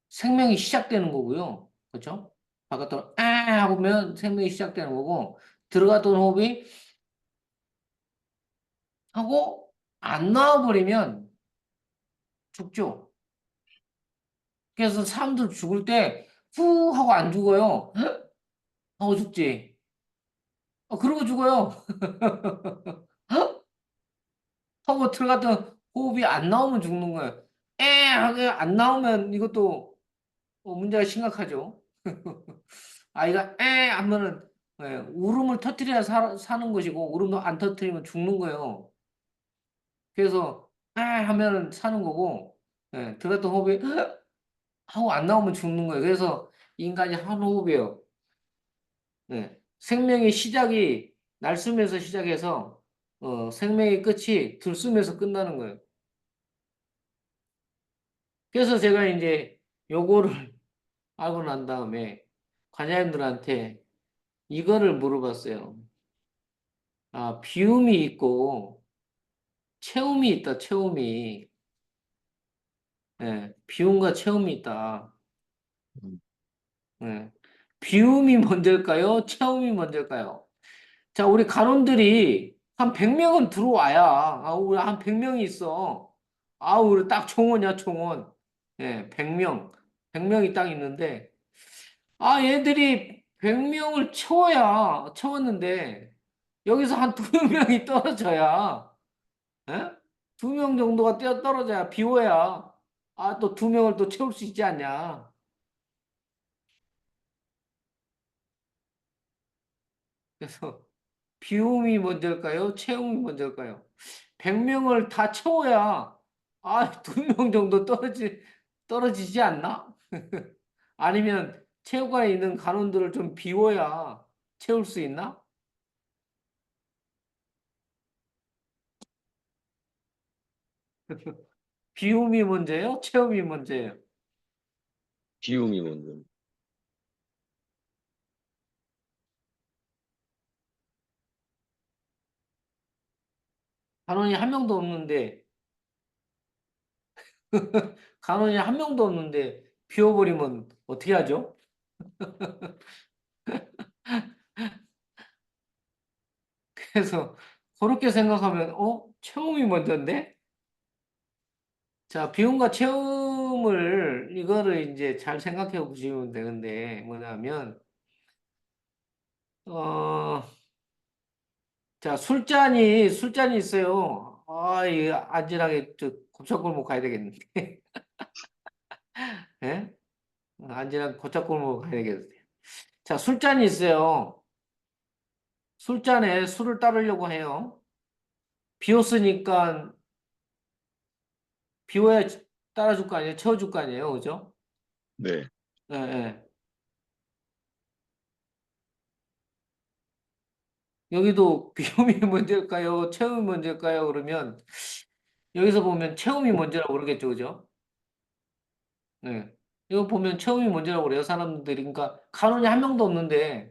[SPEAKER 1] 생명이 시작되는 거고요. 그렇죠? 바깥으로 하면 생명이 시작되는 거고 들어갔던 호흡이 하고 안 나와버리면 죽죠. 그래서 사람들 죽을 때 후 하고 안 죽어요. 하고 죽지. 그러고 죽어요. 하고 들어갔던 호흡이 안 나오면 죽는 거예요. 하게 안 나오면 이것도 문제가 심각하죠. 아이가 하면은 울음을 터뜨려야 사는 것이고 울음도 안 터뜨리면 죽는 거예요. 그래서 하면은 사는 거고 들어갔던 호흡이 하고 안 나오면 죽는 거예요. 그래서 인간이 한 호흡이에요. 생명의 시작이 날숨에서 시작해서 생명의 끝이 들숨에서 끝나는 거예요. 그래서 제가 이제 요거를 알고 난 다음에 관장님들한테 이거를 물어봤어요. 아, 비움이 있고 체움이 있다, 체움이. 비움과 체움이 있다.
[SPEAKER 4] 음.
[SPEAKER 1] 예. 비움이 먼저일까요? 체움이 먼저일까요? 자, 우리 간원들이 한 100명은 들어와야, 우리 한 100명이 있어. 우리 딱 총원이야, 총원. 100명. 100명이 딱 있는데, 얘들이 100명을 채웠는데, 여기서 한 2명이 떨어져야, 예? 2명 정도가 떨어져야 비워야, 또 2명을 또 채울 수 있지 않냐. 그래서, 비움이 먼저일까요? 채움이 먼저일까요? 100명을 다 채워야, 2명 정도 떨어지지 않나? 아니면 체육관에 있는 간원들을 좀 비워야 채울 수 있나? 비움이 문제예요? 체험이 문제예요?
[SPEAKER 4] 비움이 먼저.
[SPEAKER 1] 간원이 한 명도 없는데, 간원이 한 명도 없는데 비워버리면 어떻게 하죠? 그래서 그렇게 생각하면, 체험이 먼저인데? 자, 비움과 체험을, 이거를 이제 잘 생각해 보시면 되는데, 뭐냐면, 어, 자, 술잔이 있어요. 이 안전하게 곱창골목 가야 되겠는데. 예? 안전하게 곱창골목 가야 되겠는데. 자, 술잔이 있어요. 술잔에 술을 따르려고 해요. 비웠으니까 비워야 따라줄 거 아니에요? 채워줄 거 아니에요? 그죠?
[SPEAKER 4] 네.
[SPEAKER 1] 예, 예. 여기도 비움이 문제일까요? 체험이 문제일까요? 그러면 여기서 보면 체험이 문제라고 그러겠죠. 그죠? 네. 이거 보면 체험이 문제라고 그래요. 사람들이. 그러니까 간원이 한 명도 없는데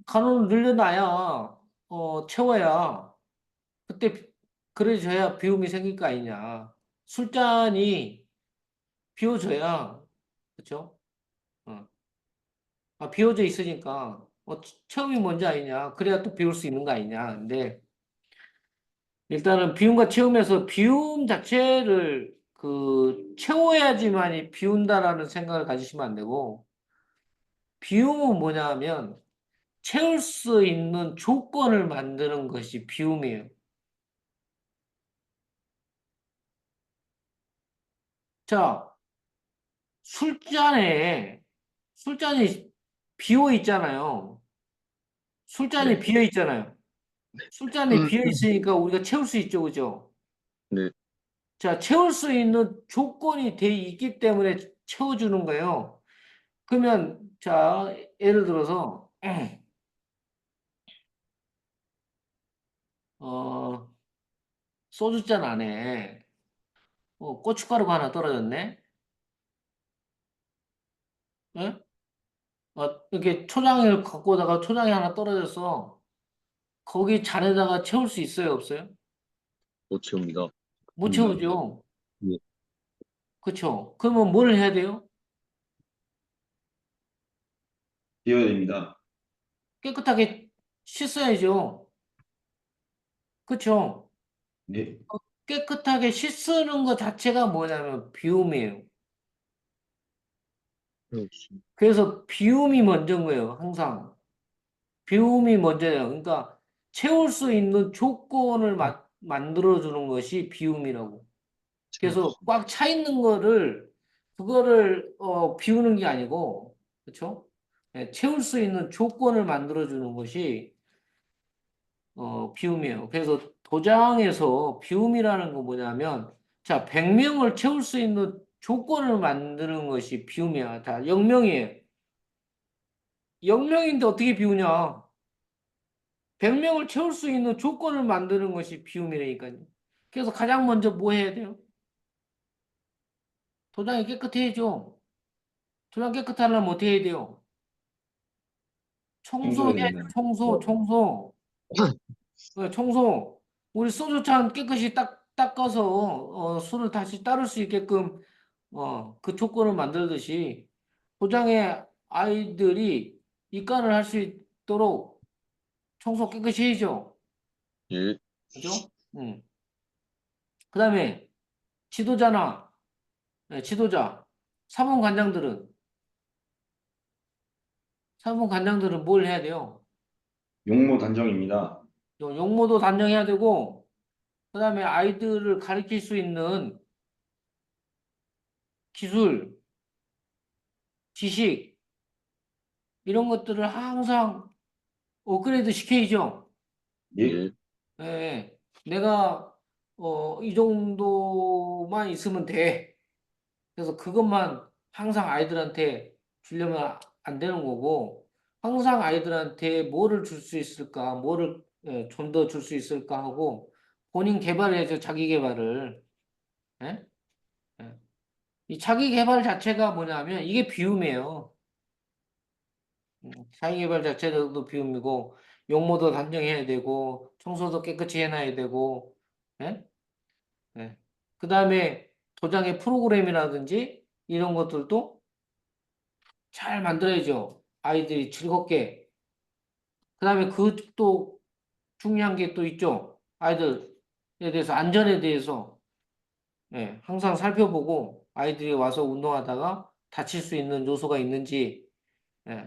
[SPEAKER 1] 간원을 늘려놔야 채워야 그때 그래줘야 비움이 생길 거 아니냐. 술잔이 비워져야 그렇죠? 어. 비워져 있으니까 체험이 먼저 아니냐. 그래야 또 비울 수 있는 거 아니냐. 근데 일단은 비움과 체험에서 비움 자체를 채워야지만이 비운다라는 생각을 가지시면 안 되고 비움은 뭐냐 하면 채울 수 있는 조건을 만드는 것이 비움이에요. 자, 술잔이 비어 있잖아요. 술잔이
[SPEAKER 4] 네.
[SPEAKER 1] 비어 있잖아요. 술잔이 비어 있으니까 우리가 채울 수 있죠, 그죠?
[SPEAKER 4] 네.
[SPEAKER 1] 자, 채울 수 있는 조건이 돼 있기 때문에 채워주는 거예요. 그러면, 자, 예를 들어서, 어, 소주잔 안에 고춧가루가 하나 떨어졌네? 예? 이렇게 초장을 갖고 오다가 초장이 하나 떨어져서 거기 잔에다가 채울 수 있어요, 없어요?
[SPEAKER 4] 못 채웁니다.
[SPEAKER 1] 못
[SPEAKER 2] 입니다.
[SPEAKER 1] 채우죠.
[SPEAKER 4] 예.
[SPEAKER 1] 그쵸? 그러면 뭘 해야 돼요?
[SPEAKER 2] 비워야 됩니다.
[SPEAKER 1] 깨끗하게 씻어야죠. 그쵸?
[SPEAKER 2] 네.
[SPEAKER 1] 깨끗하게 씻는 것 자체가 뭐냐면 비움이에요.
[SPEAKER 4] 그렇습니다.
[SPEAKER 1] 그래서 비움이 먼저인 거예요, 항상. 비움이 먼저예요. 그러니까 채울 수 있는 조건을 만들어주는 것이 비움이라고. 그래서 꽉 차 있는 그거를 비우는 게 아니고, 그렇죠? 채울 수 있는 조건을 만들어주는 것이 비움이에요. 그래서 도장에서 비움이라는 건 뭐냐면, 자, 100명을 채울 수 있는 조건을 만드는 것이 비움이야. 다 0명이에요. 0명인데 어떻게 비우냐? 100명을 채울 수 있는 조건을 만드는 것이 비움이라니까요. 그래서 가장 먼저 뭐 해야 돼요? 도장이 깨끗해야죠. 도장 깨끗하려면 어떻게 해야 돼요?
[SPEAKER 2] 청소해야
[SPEAKER 1] 청소해야죠.
[SPEAKER 2] 됩니다.
[SPEAKER 1] 청소. 청소. 우리 소주잔 깨끗이 닦아서 술을 다시 따를 수 있게끔 그 조건을 만들듯이 도장에 아이들이 입간을 할 수 있도록 청소 깨끗이 해야죠.
[SPEAKER 4] 예.
[SPEAKER 1] 그죠? 그다음에 지도자나 지도자 사무관장들은 뭘 해야 돼요?
[SPEAKER 2] 용모 단정입니다.
[SPEAKER 1] 용모도 단정해야 되고 그다음에 아이들을 가르칠 수 있는 기술, 지식 이런 것들을 항상 업그레이드 시켜야죠.
[SPEAKER 2] 예.
[SPEAKER 4] 예.
[SPEAKER 1] 예, 내가 이 정도만 있으면 돼. 그래서 그것만 항상 아이들한테 주려면 안 되는 거고 항상 아이들한테 뭐를 줄 수 있을까, 뭐를 좀 더 줄 수 있을까 하고 본인 개발해야죠, 자기 개발을. 예? 예. 이 자기 개발 자체가 뭐냐면 이게 비움이에요. 자기 개발 자체도 비움이고 용모도 단정해야 되고 청소도 깨끗이 해놔야 되고 예? 예. 그다음에 도장의 프로그램이라든지 이런 것들도 잘 만들어야죠. 아이들이 즐겁게. 그다음에 그 또 중요한 게 또 있죠. 아이들에 대해서 안전에 대해서 항상 살펴보고 아이들이 와서 운동하다가 다칠 수 있는 요소가 있는지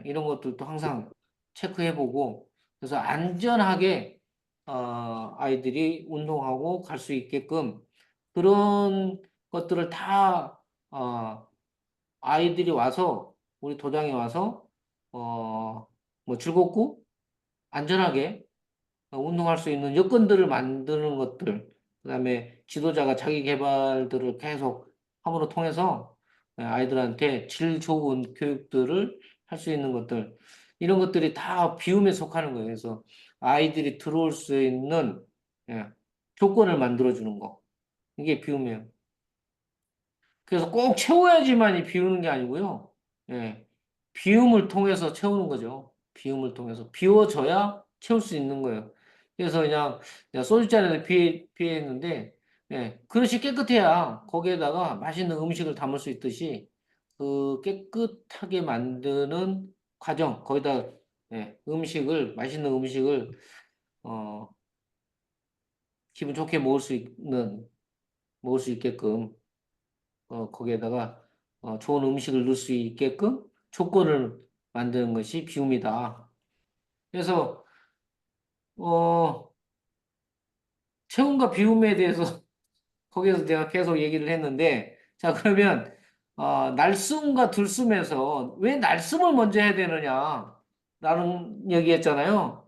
[SPEAKER 1] 이런 것들도 항상 체크해보고 그래서 안전하게 아이들이 운동하고 갈 수 있게끔 그런 것들을 다 아이들이 와서 우리 도장에 와서 뭐 즐겁고 안전하게 운동할 수 있는 여건들을 만드는 것들, 그다음에 지도자가 자기 개발들을 계속 함으로 통해서 아이들한테 질 좋은 교육들을 할 수 있는 것들, 이런 것들이 다 비움에 속하는 거예요. 그래서 아이들이 들어올 수 있는 예, 조건을 만들어주는 거. 이게 비움이에요. 그래서 꼭 채워야지만이 비우는 게 아니고요. 예, 비움을 통해서 채우는 거죠. 비움을 통해서. 비워져야 채울 수 있는 거예요. 그래서 그냥 소주잔에다 비했는데, 그릇이 깨끗해야 거기에다가 맛있는 음식을 담을 수 있듯이 그 깨끗하게 만드는 과정, 거기다 맛있는 음식을, 어, 기분 좋게 먹을 수 있게끔 거기에다가 좋은 음식을 넣을 수 있게끔 조건을 만드는 것이 비움이다. 그래서 어, 체온과 비움에 대해서 거기에서 내가 계속 얘기를 했는데 자, 그러면 날숨과 들숨에서 왜 날숨을 먼저 해야 되느냐? 라는 얘기했잖아요.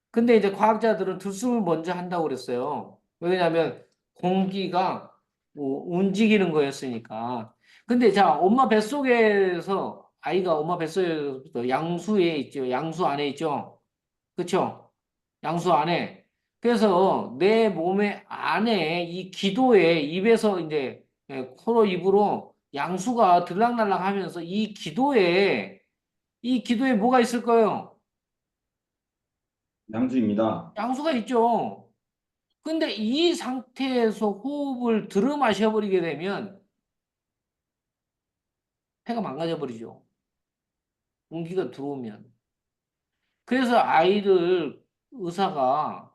[SPEAKER 1] 근데 이제 과학자들은 들숨을 먼저 한다고 그랬어요. 왜냐하면 공기가 움직이는 거였으니까. 근데 자, 엄마 뱃속에서 아이가 엄마 뱃속에서 양수에 있죠. 양수 안에 있죠. 그렇죠? 양수 안에. 그래서 내 몸의 안에 이 기도에 입에서 이제 코로 입으로 양수가 들락날락 하면서 이 기도에 뭐가 있을까요?
[SPEAKER 2] 양수입니다.
[SPEAKER 1] 양수가 있죠. 근데 이 상태에서 호흡을 들어 마셔버리게 되면 폐가 망가져 버리죠. 공기가 들어오면. 그래서 아이를 의사가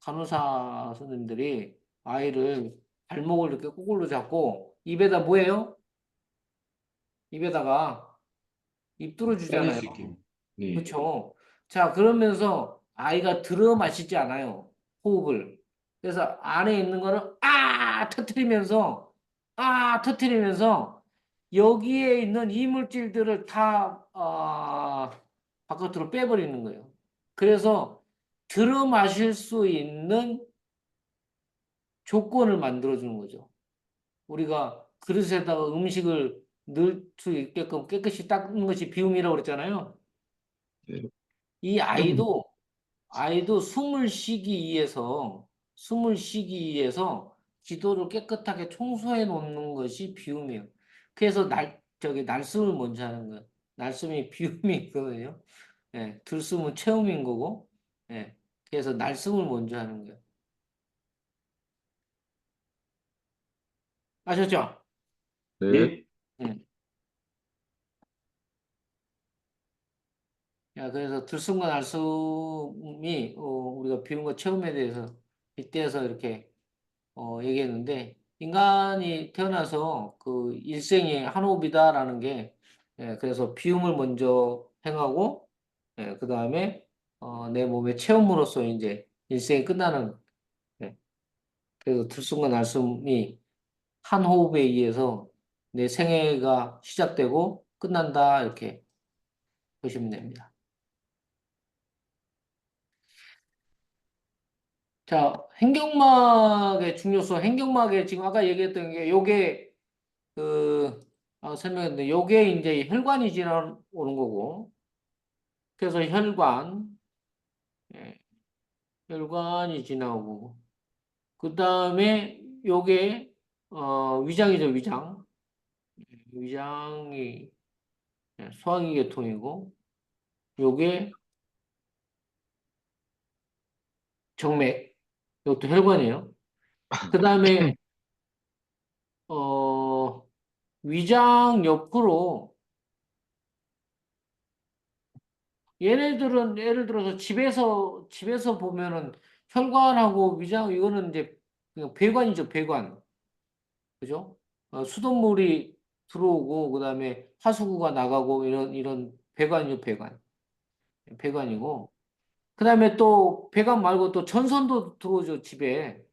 [SPEAKER 1] 간호사 선생님들이 아이를 발목을 이렇게 거꾸로 잡고 입에다 뭐예요? 입에다가 입
[SPEAKER 2] 빼낼
[SPEAKER 1] 뚫어주잖아요.
[SPEAKER 2] 수 있게. 네.
[SPEAKER 1] 그렇죠. 자, 그러면서 아이가 들어 마시지 않아요. 호흡을. 그래서 안에 있는 거를 터트리면서 여기에 있는 이물질들을 다 바깥으로 빼버리는 거예요. 그래서 들어 마실 수 있는 조건을 만들어주는 거죠. 우리가 그릇에다가 음식을 넣을 수 있게끔 깨끗이 닦는 것이 비움이라고 그랬잖아요.
[SPEAKER 2] 네.
[SPEAKER 1] 이 아이도 숨을 쉬기 위해서 기도를 깨끗하게 청소해 놓는 것이 비움이에요. 그래서 날숨을 먼저 하는 거예요. 날숨이 비움이 있거든요. 예, 들숨은 체험인 거고, 예, 그래서 날숨을 먼저 하는 거예요. 아셨죠?
[SPEAKER 4] 네.
[SPEAKER 2] 네.
[SPEAKER 1] 예. 야, 그래서 들숨과 날숨이 우리가 비움과 체험에 대해서 빗대서 이렇게 얘기했는데 인간이 태어나서 그 일생이 한 호흡이다라는 게 그래서 비움을 먼저 행하고 그 다음에 내 몸의 체험으로서 이제 일생이 끝나는 예, 그래서 들숨과 날숨이 한 호흡에 의해서 내 생애가 시작되고 끝난다 이렇게 보시면 됩니다. 자, 행경막의 중요성, 행경막에 지금 아까 얘기했던 게 요게 설명했는데 요게 이제 혈관이 지나오는 거고 그래서 예, 혈관이 지나오고 그 다음에 요게 위장이죠, 위장이 소화기 계통이고 요게 정맥, 이것도 혈관이에요. 그 다음에 어 위장 옆으로 얘네들은 예를 들어서 집에서 보면은 혈관하고 위장 이거는 이제 그냥 배관이죠, 배관. 그죠? 수돗물이 들어오고 그다음에 하수구가 나가고 이런 배관이죠, 배관. 배관이고 그다음에 또 배관 말고 또 전선도 들어오죠, 집에.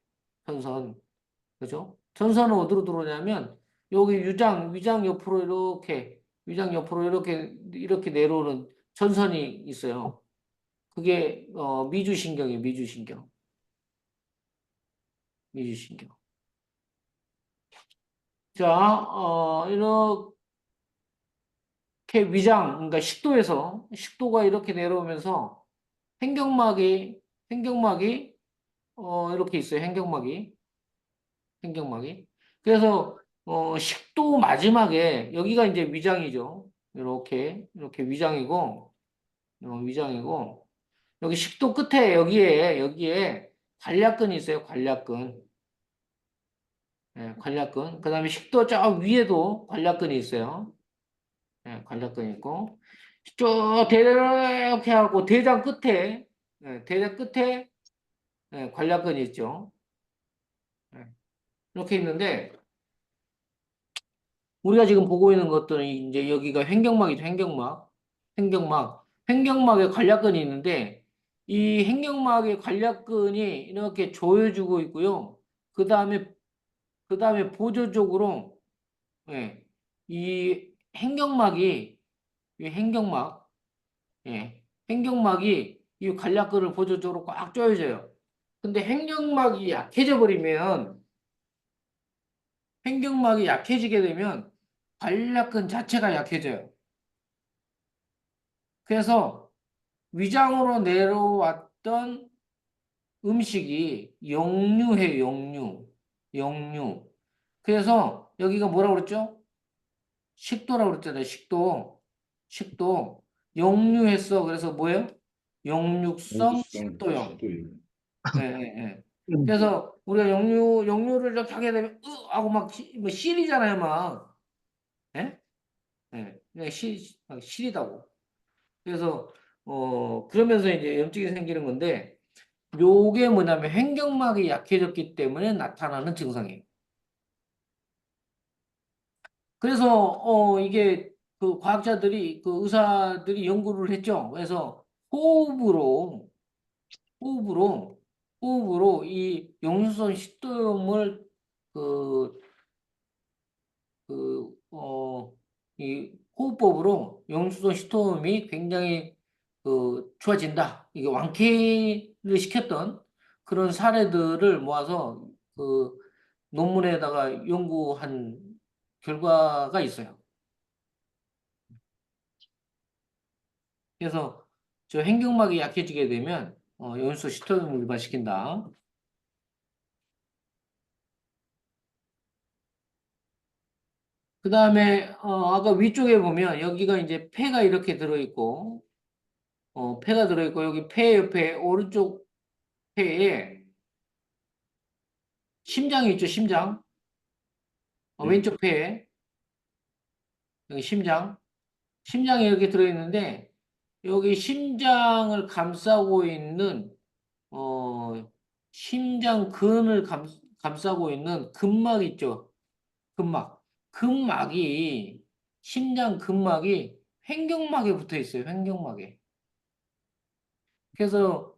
[SPEAKER 1] 전선. 그죠? 전선은 어디로 들어오냐면 여기 위장 옆으로 이렇게 내려오는 전선이 있어요. 그게 미주신경이에요. 미주신경. 자, 이렇게 그러니까 식도가 이렇게 내려오면서 행경막이 이렇게 있어요. 행경막이. 그래서 식도 마지막에 여기가 이제 위장이죠. 이렇게 위장이고 여기 식도 끝에 여기에 관략근이 있어요. 관략근. 예, 관략근. 그다음에 식도 저 위에도 관략근이 있어요. 예, 관략근이 있고 쭉 이렇게 하고 대장 끝에 관략근이 있죠. 예, 이렇게 있는데 우리가 지금 보고 있는 것들은 이제 여기가 횡격막이죠. 횡격막에 관략근이 있는데 이 횡격막의 관략근이 이렇게 조여주고 있고요. 그 다음에 보조적으로 예, 이 횡격막이 이 횡격막 예, 횡격막이 이 간략근을 보조적으로 꽉 조여져요. 근데 횡격막이 약해지게 되면 관략근 자체가 약해져요. 그래서 위장으로 내려왔던 음식이 역류해요, 역류. 그래서 여기가 뭐라고 그랬죠? 식도라고 그랬잖아요, 식도. 역류했어. 그래서 뭐예요? 역류성
[SPEAKER 2] 역류성
[SPEAKER 1] 식도염.
[SPEAKER 2] 식도염.
[SPEAKER 1] 예, 예, 예. 그래서 우리가 역류를 이렇게 하게 되면, 하고 막, 뭐, 시리잖아요, 막. 예? 예. 그냥 막 시리다고. 그래서, 그러면서 이제 염증이 생기는 건데, 요게 뭐냐면 횡격막이 약해졌기 때문에 나타나는 증상이에요. 그래서, 이게 그 과학자들이, 그 의사들이 연구를 했죠. 그래서 호흡으로, 호흡으로, 호흡으로 이 역류성 식도염을 그 이 호흡법으로 영수도 시스템이 굉장히 좋아진다. 이게 완쾌를 시켰던 그런 사례들을 모아서 그 논문에다가 연구한 결과가 있어요. 그래서 저 횡격막이 약해지게 되면 연수 시스템을 유발시킨다. 그 다음에 아까 위쪽에 보면 여기가 이제 폐가 이렇게 들어있고 폐가 들어있고 여기 폐 옆에 오른쪽 폐에 심장이 있죠, 심장.
[SPEAKER 2] 네.
[SPEAKER 1] 왼쪽 폐에 여기 심장. 심장이 이렇게 들어있는데 여기 심장을 감싸고 있는 어, 심장근을 감싸고 있는 근막 있죠, 근막. 근막이 심장 근막이 횡격막에 붙어 있어요, 횡격막에. 그래서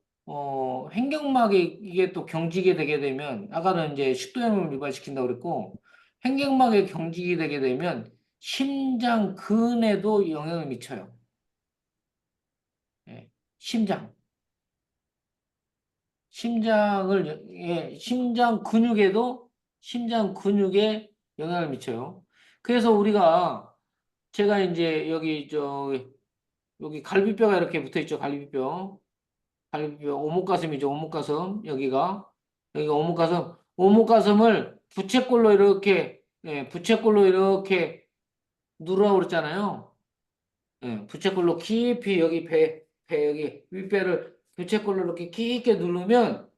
[SPEAKER 1] 횡격막이 이게 또 경직이 되게 되면 아까는 이제 식도염을 유발시킨다고 그랬고 횡격막에 경직이 되게 되면 심장근에도 영향을 미쳐요. 예, 심장, 심장 근육에 영향을 미쳐요. 그래서 제가 이제 여기 갈비뼈가 이렇게 붙어 있죠, 갈비뼈. 오목가슴이죠, 오목가슴. 여기가 오목가슴을 부채꼴로 이렇게 누르라고 그랬잖아요. 예, 부채꼴로 깊이 여기 배 여기 윗배를 부채꼴로 이렇게 깊게 누르면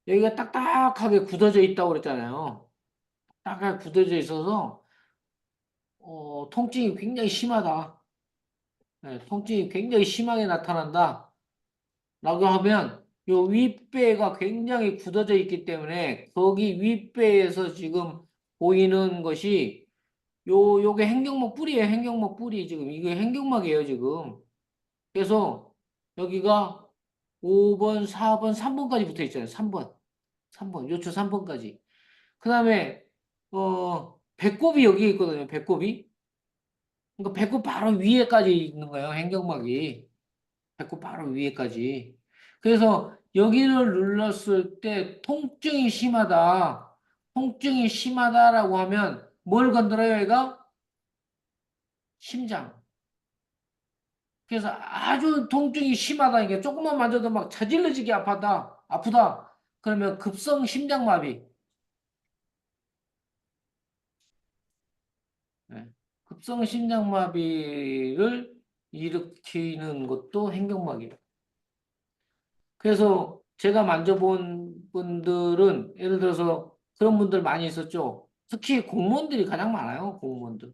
[SPEAKER 1] 여기가 딱딱하게 굳어져 있다고 그랬잖아요. 딱딱하게 굳어져 있어서 통증이 굉장히 심하다. 예, 통증이 굉장히 심하게 나타난다. 라고 하면 요 윗배가 굉장히 굳어져 있기 때문에 거기 윗배에서 지금 보이는 것이 요게 횡격막 뿌리예요. 횡격막 뿌리 지금 이게 횡격막이에요, 지금. 그래서 여기가 5번, 4번, 3번까지 붙어 있잖아요. 3번. 요추 3번까지. 그다음에 배꼽이 여기 있거든요. 배꼽이. 그러니까 배꼽 바로 위에까지 있는 거예요. 횡격막이. 배꼽 바로 위에까지. 그래서 여기를 눌렀을 때 통증이 심하다라고 하면 뭘 건드려요, 얘가? 심장. 그래서 아주 통증이 심하다. 이게 조금만 만져도 막 자질러지게 아프다. 그러면 급성 심장마비. 네. 급성 심장마비를 일으키는 것도 횡격막이에요. 그래서 제가 만져본 분들은 예를 들어서 그런 분들 많이 있었죠. 특히 공무원들이 가장 많아요. 공무원들.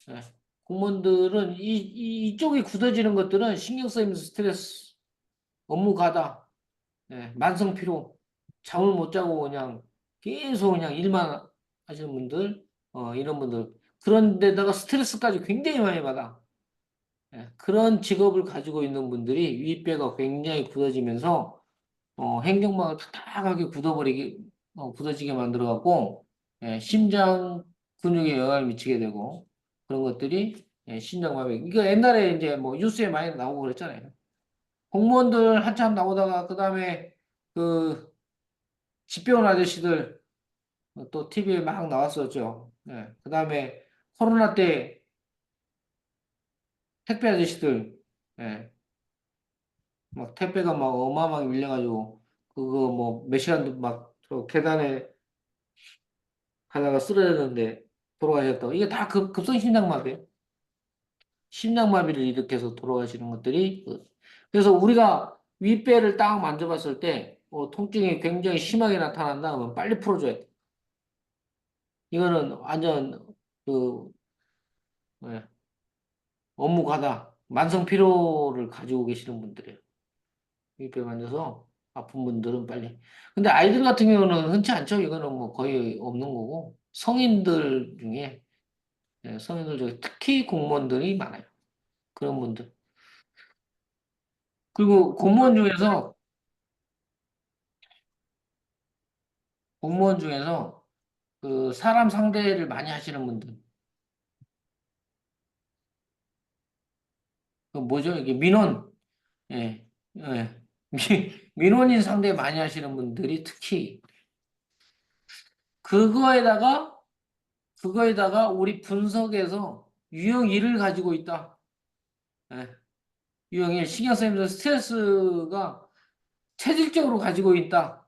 [SPEAKER 1] 네. 공무원들은 이쪽이 굳어지는 것들은 신경 쓰이면서 스트레스, 업무 가다, 네. 만성 피로, 잠을 못 자고 그냥 계속 그냥 일만 하시는 분들, 이런 분들. 그런데다가 스트레스까지 굉장히 많이 받아. 네. 그런 직업을 가지고 있는 분들이 윗배가 굉장히 굳어지면서 횡격막을 딱딱하게 굳어지게 만들어갖고, 심장 근육에 영향을 미치게 되고 그런 것들이 심장마비. 이거 옛날에 이제 뭐 뉴스에 많이 나오고 그랬잖아요. 공무원들 한참 나오다가 그다음에 그 집배원 아저씨들 또 TV에 막 나왔었죠. 그다음에 코로나 때 택배 아저씨들 예, 막 택배가 막 어마어마하게 밀려가지고 그거 뭐 몇 시간도 막 저 계단에 가다가 쓰러졌는데 돌아가셨다고. 이게 다 급성 심장마비예요. 심장마비를 일으켜서 돌아가시는 것들이 그래서 우리가 윗배를 딱 만져봤을 때 통증이 굉장히 심하게 나타난다 그러면 빨리 풀어줘야 돼. 이거는 완전 그 예, 업무 가다 만성 피로를 가지고 계시는 분들이에요. 윗배 만져서 아픈 분들은 빨리. 근데 아이들 같은 경우는 흔치 않죠. 이거는 뭐 거의 없는 거고 성인들 중에 성인들 중에 특히 공무원들이 많아요. 그런 분들. 그리고 공무원 중에서 그 사람 상대를 많이 하시는 분들. 그 뭐죠? 이게 민원. 예. 예. 민원인 상대 많이 하시는 분들이 특히 그거에다가 우리 분석에서 유형 1을 가지고 있다. 예. 유형 1 신경 쓰이면서 스트레스가 체질적으로 가지고 있다.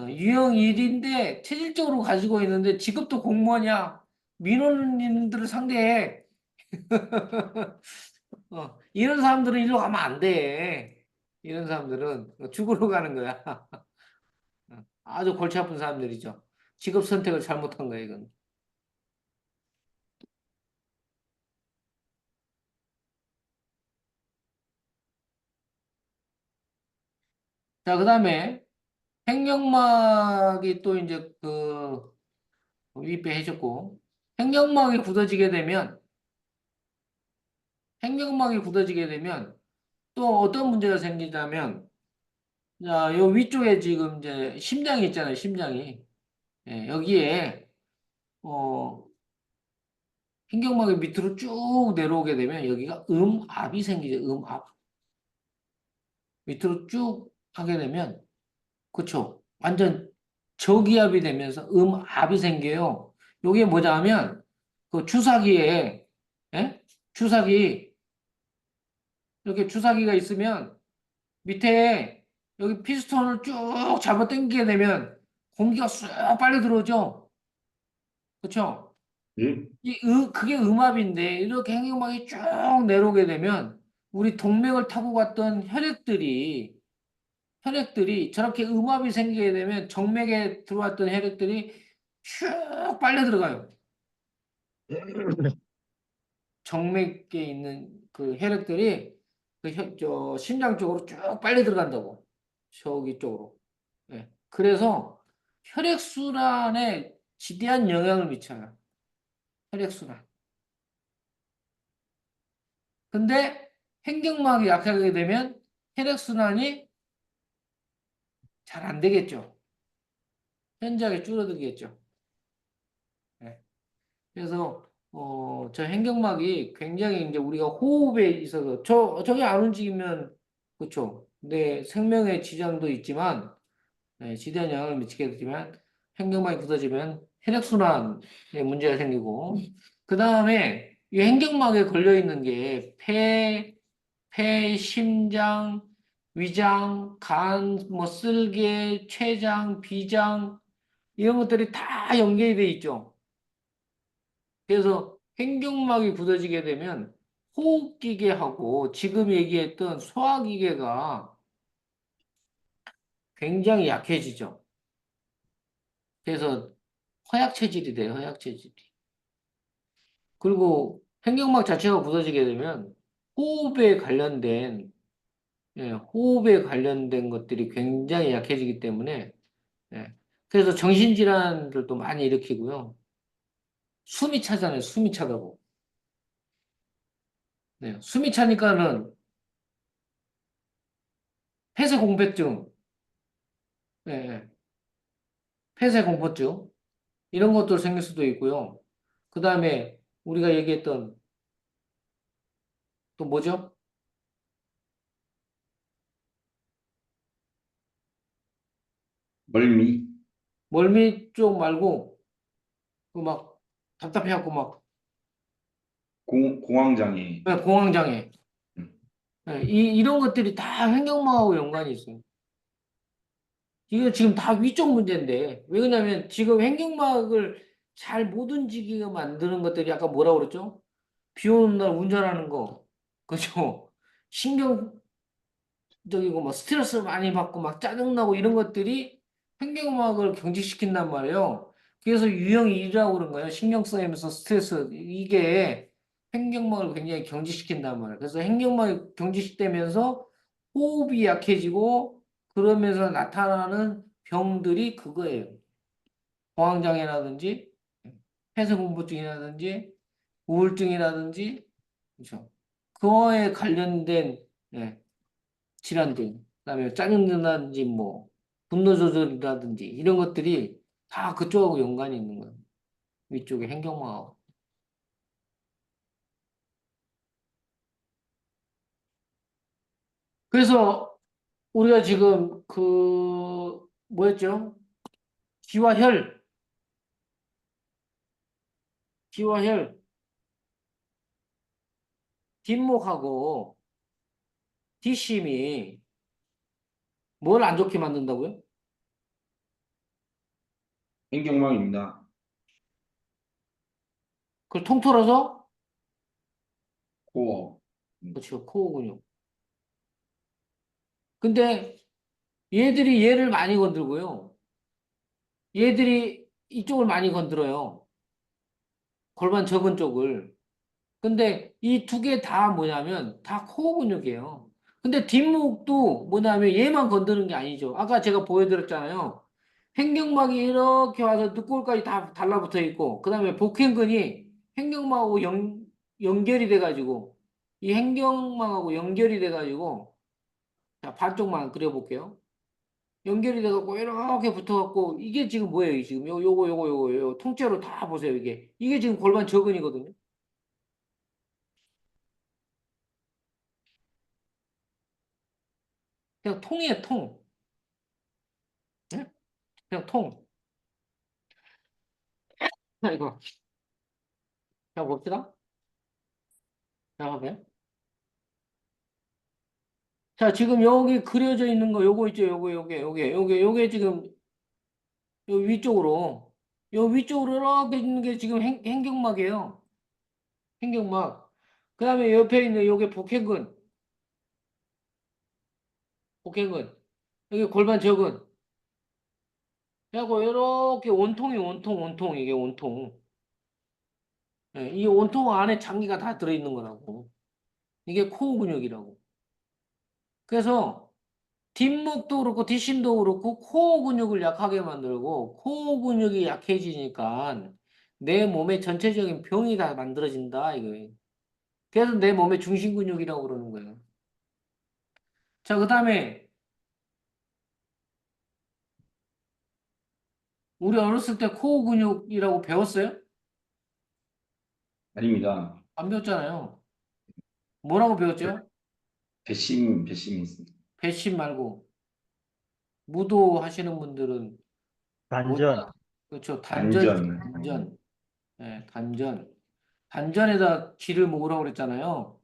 [SPEAKER 1] 유형 1인데 체질적으로 가지고 있는데 직업도 공무원이야. 민원인들을 상대해. 이런 사람들은 일로 가면 안 돼. 이런 사람들은 죽으러 가는 거야. 아주 골치 아픈 사람들이죠. 직업 선택을 잘못한 거야, 이건. 자, 그 다음에 횡격막이 또 이제 그 윗배 해줬고, 횡격막이 굳어지게 되면, 횡격막이 굳어지게 되면 또 어떤 문제가 생기냐면, 자, 요 위쪽에 지금 이제 심장이 있잖아요, 심장이. 여기에, 어, 횡격막이 밑으로 쭉 내려오게 되면 여기가 음압이 생기죠, 음압. 밑으로 쭉 하게 되면, 그쵸? 완전 저기압이 되면서 음압이 생겨요. 요게 뭐냐 하면, 그 주사기에, 예? 주사기, 이렇게 주사기가 있으면 밑에 여기 피스톤을 쭉 잡아 당기게 되면 공기가 쑥 빨리 들어오죠? 그쵸?
[SPEAKER 2] 예?
[SPEAKER 1] 그게 음압인데 이렇게 횡격막이 쭉 내려오게 되면 우리 동맥을 타고 갔던 혈액들이 저렇게 음압이 생기게 되면 정맥에 들어왔던 혈액들이 쭉 빨려 들어가요. 정맥에 있는 그 혈액들이 저 심장 쪽으로 쭉 빨려 들어간다고. 저기 쪽으로. 그래서 혈액순환에 지대한 영향을 미쳐요. 혈액순환. 근데 횡격막이 약하게 되면 혈액순환이 잘 안 되겠죠. 현저하게 줄어들겠죠. 예. 그래서 저 횡격막이 굉장히 이제 우리가 호흡에 있어서 저게 안 움직이면 그렇죠. 내 생명에 지장도 있지만 지대한 영향을 미치게 되지만 횡격막이 굳어지면 혈액순환에 문제가 생기고 그 다음에 이 횡격막에 걸려 있는 게 심장, 위장, 간, 뭐 쓸개, 췌장, 비장 이런 것들이 다 연결이 돼 있죠. 그래서 횡격막이 굳어지게 되면 호흡기계하고 지금 얘기했던 소화기계가 굉장히 약해지죠. 그래서 허약 체질이 돼요, 허약 체질이. 그리고 횡격막 자체가 굳어지게 되면 호흡에 관련된, 호흡에 관련된 것들이 굉장히 약해지기 때문에, 그래서 정신질환들도 많이 일으키고요. 숨이 차잖아요, 숨이 차다고. 숨이 차니까는 폐쇄공포증, 예, 폐쇄공포증, 이런 것도 생길 수도 있고요. 그 다음에 우리가 얘기했던 또 뭐죠?
[SPEAKER 2] 멀미,
[SPEAKER 1] 멀미 쪽 말고 그 막 답답해갖고 막
[SPEAKER 2] 공황장애.
[SPEAKER 1] 그냥 공황장애.
[SPEAKER 2] 음.
[SPEAKER 1] 네, 이런 것들이 다 횡격막하고 연관이 있어요. 이거 지금 다 위쪽 문제인데 왜 그러냐면 지금 횡격막을 잘 못 움직이게 만드는 것들이 아까 뭐라고 그랬죠? 비 오는 날 운전하는 거 그죠? 신경적이고 뭐 스트레스 많이 받고 막 짜증나고 이런 것들이 횡격막을 경직시킨단 말이에요. 그래서 유형 2라고 그런 거예요. 신경 쓰이면서 스트레스 이게 횡격막을 굉장히 경직시킨단 말이에요. 그래서 횡격막이 경직되면서 호흡이 약해지고 그러면서 나타나는 병들이 그거예요. 공황장애라든지 폐쇄공포증이라든지 우울증이라든지 그렇죠. 그거에 관련된 예, 질환들, 그다음에 짜증이라든지 뭐 분노 조절이라든지 이런 것들이 다 그쪽하고 연관이 있는 거예요. 위쪽에 횡격막하고. 그래서 우리가 지금 그 뭐였죠? 기와 혈, 기와 혈, 뒷목하고 뒷심이 뭘 안 좋게 만든다고요?
[SPEAKER 2] 횡격막입니다.
[SPEAKER 1] 그걸 통틀어서
[SPEAKER 2] 코어.
[SPEAKER 1] 그렇죠. 코어 근육. 근데 얘들이 얘를 많이 건들고요. 얘들이 이쪽을 많이 건드려요. 골반 접은 쪽을. 근데 이 두 개 다 뭐냐면 다 코어 근육이에요. 근데 뒷목도 뭐냐면 얘만 건드는 게 아니죠. 아까 제가 보여드렸잖아요. 횡격막이 이렇게 와서 늑골까지 다 달라붙어 있고, 그 다음에 복행근이 횡격막하고 연결이 돼가지고, 이 횡격막하고 연결이 돼가지고, 자, 반쪽만 그려볼게요. 연결이 돼갖고 이렇게 붙어갖고 이게 지금 뭐예요? 지금 요거 통째로 다 보세요. 이게 지금 골반 저근이거든요. 그냥 통이에요, 통. 예? 그냥 통. 자, 이거 자 봅시다. 자 봐봐요. 자 지금 여기 그려져 있는 거 요거 있죠? 요게 지금 요 위쪽으로 요 위쪽으로 이렇게 있는 게 지금 횡격막이에요. 횡격막. 그다음에 옆에 있는 요게 복행근. 복행근. 여기 골반 저근. 그래갖고 이렇게 원통이 원통 이게 원통. 예, 이 원통 안에 장기가 다 들어있는 거라고. 이게 코어 근육이라고. 그래서 뒷목도 그렇고 뒷심도 그렇고 코어 근육을 약하게 만들고 코어 근육이 약해지니까 내 몸의 전체적인 병이 다 만들어진다 이거예요. 그래서 내 몸의 중심 근육이라고 그러는 거예요. 자, 그다음에 우리 어렸을 때 코어 근육이라고 배웠어요?
[SPEAKER 2] 아닙니다.
[SPEAKER 1] 안 배웠잖아요. 뭐라고 배웠죠?
[SPEAKER 2] 배심이 있습니다.
[SPEAKER 1] 배심 말고 무도 하시는 분들은
[SPEAKER 5] 반전,
[SPEAKER 1] 뭐냐? 그렇죠. 단전이죠.
[SPEAKER 2] 안전.
[SPEAKER 1] 단전. 예, 단전. 단전에다 기를 모으라고 그랬잖아요.